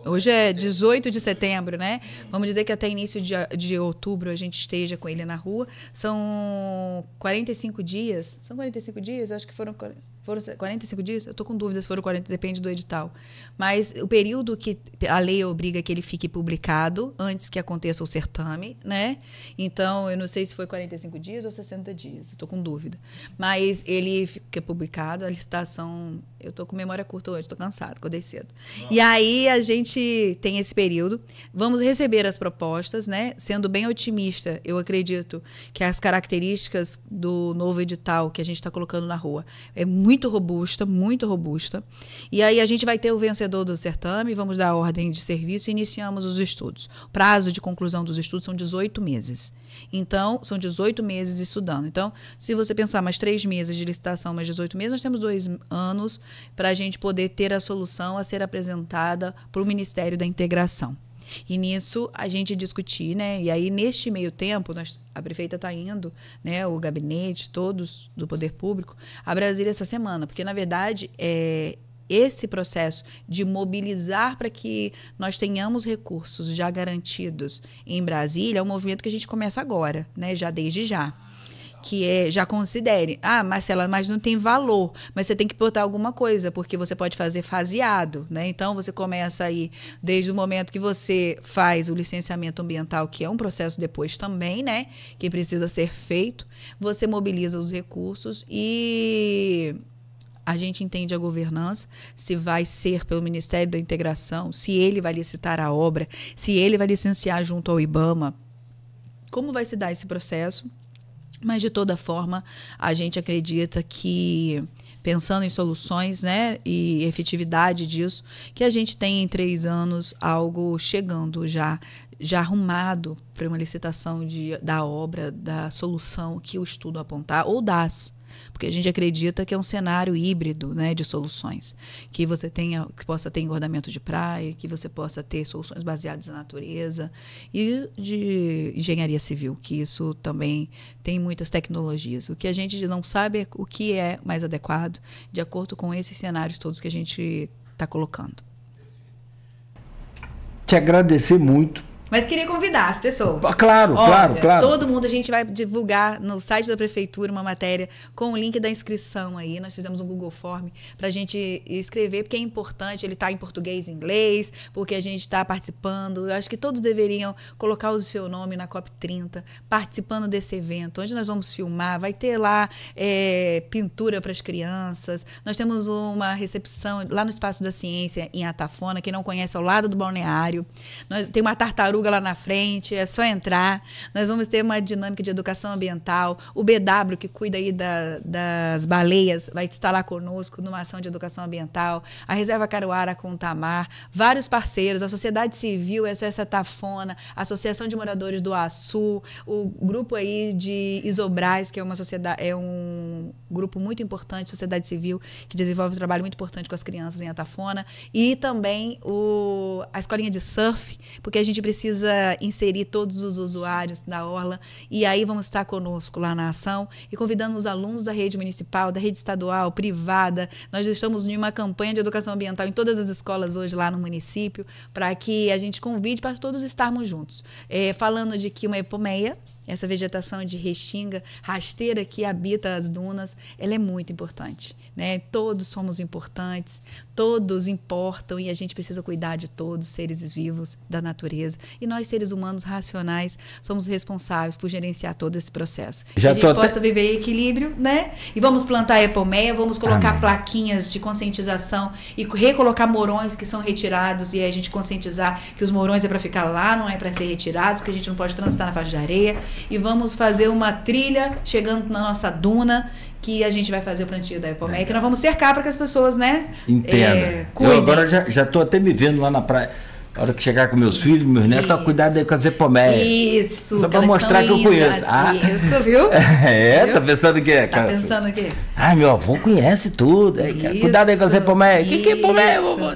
Hoje é 18 de setembro, né? Vamos dizer que até início de outubro a gente esteja com ele na rua. São 45 dias. São 45 dias? Acho que foram 45 dias? Eu estou com dúvidas se foram 40, depende do edital. Mas o período que a lei obriga que ele fique publicado antes que aconteça o certame, né? Então, eu não sei se foi 45 dias ou 60 dias. Estou com dúvida. Mas ele fica publicado, a licitação... Eu estou com memória curta hoje, estou cansada, acordei cedo. Nossa. E aí a gente tem esse período. Vamos receber as propostas, né? Sendo bem otimista, eu acredito que as características do novo edital que a gente está colocando na rua é muito robusta, muito robusta. E aí a gente vai ter o vencedor do certame, vamos dar a ordem de serviço e iniciamos os estudos. O prazo de conclusão dos estudos são 18 meses. Então, são 18 meses estudando. Então, se você pensar mais 3 meses de licitação, mais 18 meses, nós temos 2 anos para a gente poder ter a solução a ser apresentada para o Ministério da Integração. E nisso a gente discutir, né? E aí, neste meio tempo, a prefeita está indo, né? O gabinete, todos do Poder Público, a Brasília essa semana, porque, na verdade, esse processo de mobilizar para que nós tenhamos recursos já garantidos em Brasília é um movimento que a gente começa agora, né? Já desde já. Que já considere, Marcela, mas não tem valor, mas você tem que botar alguma coisa, porque você pode fazer faseado, né? Então, você começa aí, desde o momento que você faz o licenciamento ambiental, que é um processo depois também, né? Que precisa ser feito, você mobiliza os recursos e a gente entende a governança, se vai ser pelo Ministério da Integração, se ele vai licitar a obra, se ele vai licenciar junto ao IBAMA, como vai se dar esse processo. Mas, de toda forma, a gente acredita que, pensando em soluções, né, e efetividade disso, que a gente tem em 3 anos algo chegando já arrumado para uma licitação da obra, da solução que o estudo apontar, ou das. Porque a gente acredita que é um cenário híbrido, né, de soluções. Que você que possa ter engordamento de praia, que você possa ter soluções baseadas na natureza e de engenharia civil, que isso também tem muitas tecnologias. O que a gente não sabe é o que é mais adequado de acordo com esses cenários todos que a gente está colocando. Te agradecer muito Mas queria convidar as pessoas. Claro, Olha, claro. Todo mundo, a gente vai divulgar no site da prefeitura uma matéria com o link da inscrição aí. Nós fizemos um Google Form para a gente escrever, porque é importante, ele está em português e inglês, porque a gente está participando. Eu acho que todos deveriam colocar o seu nome na COP30, participando desse evento, onde nós vamos filmar. Vai ter lá pintura para as crianças. Nós temos uma recepção lá no Espaço da Ciência, em Atafona, quem não conhece, ao lado do balneário. Tem uma tartaruga lá na frente, é só entrar. Nós vamos ter uma dinâmica de educação ambiental. O BW, que cuida aí das baleias, vai estar lá conosco numa ação de educação ambiental. A Reserva Caruara com o Tamar, vários parceiros, a sociedade civil, a SOS Atafona, a Associação de Moradores do Açu, o grupo aí de Isobras, que é uma sociedade, é um grupo muito importante, sociedade civil, que desenvolve um trabalho muito importante com as crianças em Atafona, e também a escolinha de surf, porque a gente precisa inserir todos os usuários da Orla, e aí vamos estar conosco lá na ação e convidando os alunos da rede municipal, da rede estadual, privada. Nós estamos em uma campanha de educação ambiental em todas as escolas hoje lá no município, para que a gente convide para todos estarmos juntos. Falando de que uma epomeia, essa vegetação de restinga rasteira que habita as dunas, ela é muito importante, né? Todos somos importantes, todos importam, e a gente precisa cuidar de todos, seres vivos, da natureza. E nós, seres humanos racionais, somos responsáveis por gerenciar todo esse processo. Que a gente possa viver em equilíbrio, né? E vamos plantar epomeia, vamos colocar plaquinhas de conscientização e recolocar morões que são retirados, e a gente conscientizar que os morões é para ficar lá, não é para ser retirados, porque a gente não pode transitar na faixa de areia. E vamos fazer uma trilha chegando na nossa duna, que a gente vai fazer o plantio da epomeia, que nós vamos cercar para que as pessoas, né, cuidem. Eu agora já estou até me vendo lá na praia. A hora que chegar com meus filhos, meus netos, cuidado aí com as epomeias. Isso. Só para mostrar que eu conheço. Isso, viu? Viu? Tá pensando o quê? Tá pensando o quê? Meu avô conhece tudo. Cuidado aí com as epomeias. O que é epomeia, vovô?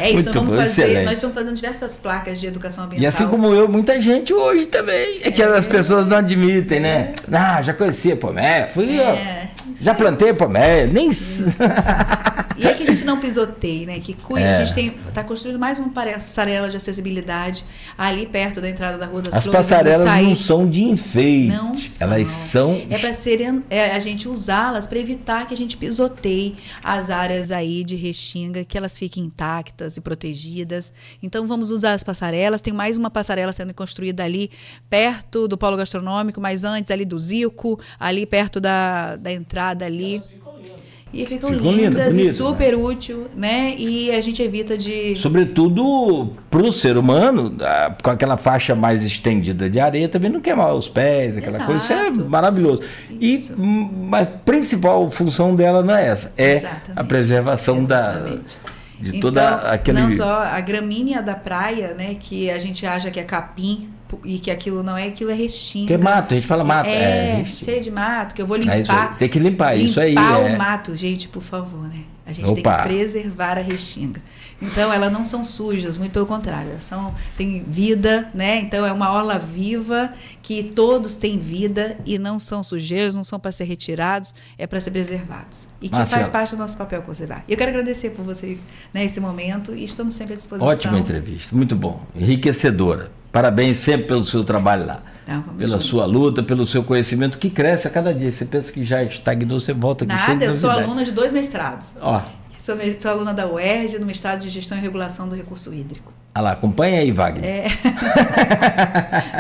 É isso, nós estamos fazendo diversas placas de educação ambiental. E assim como eu, muita gente hoje também. É que as pessoas não admitem, né? Já conhecia epomeia, já plantei epomeia, nem... E é que a gente não pisoteie, né? Que cuida, a gente está construindo mais uma passarela de acessibilidade ali perto da entrada da Rua das Flores. As passarelas não são de enfeite. Não são. Elas são... É para serem, a gente usá-las para evitar que a gente pisoteie as áreas aí de restinga, que elas fiquem intactas e protegidas. Então vamos usar as passarelas. Tem mais uma passarela sendo construída ali perto do polo gastronômico, mas antes ali do Zico, ali perto da entrada ali. E ficam lindas e super útil, né? E a gente evita de... Sobretudo para o ser humano, com aquela faixa mais estendida de areia, também não queimar os pés, aquela coisa. Isso é maravilhoso. Isso. A principal função dela não é essa, é a preservação de toda aquele... Não só a gramínea da praia, né? Que a gente acha que é capim, e que aquilo não é, aquilo é restinga. Que é mato, a gente fala mato. Cheio de mato, que eu vou limpar. Tem que limpar isso aí. Limpar o mato, gente, por favor, né? A gente tem que preservar a restinga. Então, elas não são sujas, muito pelo contrário. Elas têm vida, né? Então, é uma orla viva, que todos têm vida e não são sujeiros, não são para ser retirados, é para ser preservados. E que faz parte do nosso papel conservar. Eu quero agradecer por vocês, né, esse momento, e estamos sempre à disposição. Ótima entrevista, muito bom. Enriquecedora. Parabéns sempre pelo seu trabalho lá. Pela sua luta, pelo seu conhecimento, que cresce a cada dia. Você pensa que já estagnou, você volta aqui sem novidade. Eu sou aluna de 2 mestrados. Sou aluna da UERJ, no mestrado de Gestão e Regulação do Recurso Hídrico. Lá, acompanha aí, Wagner.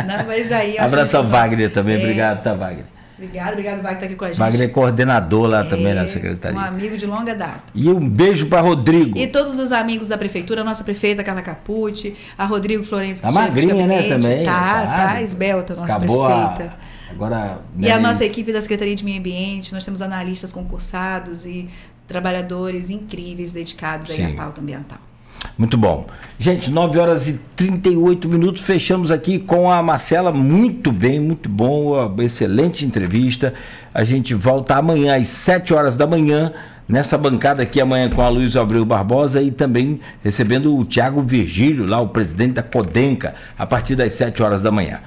Não, mas aí, abraço ao Wagner também, obrigado, tá, Wagner? Obrigado, Wagner, tá aqui com a gente. Wagner é coordenador lá também na secretaria. Um amigo de longa data. E um beijo para Rodrigo. E todos os amigos da prefeitura, a nossa prefeita Carla Capucci, a Rodrigo Florencio. A magrinha, né, também. Tá esbelta, nossa prefeita. Agora, e a nossa equipe da Secretaria de Meio Ambiente, nós temos analistas concursados e trabalhadores incríveis dedicados aí à pauta ambiental. Muito bom. Gente, 9h38, fechamos aqui com a Marcela, muito bem, muito bom, excelente entrevista. A gente volta amanhã às 7h da manhã nessa bancada aqui amanhã com a Luiz Abreu Barbosa e também recebendo o Tiago Virgílio, lá o presidente da Codenca, a partir das 7 horas da manhã.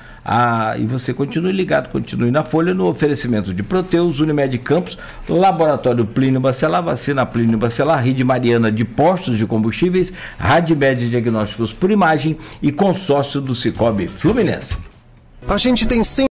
E você continue ligado, continue na Folha, no oferecimento de Proteus, Unimed Campos, Laboratório Plínio Bacelar, Vacina Plínio Bacelar, Rede Mariana de Postos de Combustíveis, Radmed Diagnósticos por Imagem e Consórcio do Cicobi Fluminense. A gente tem 100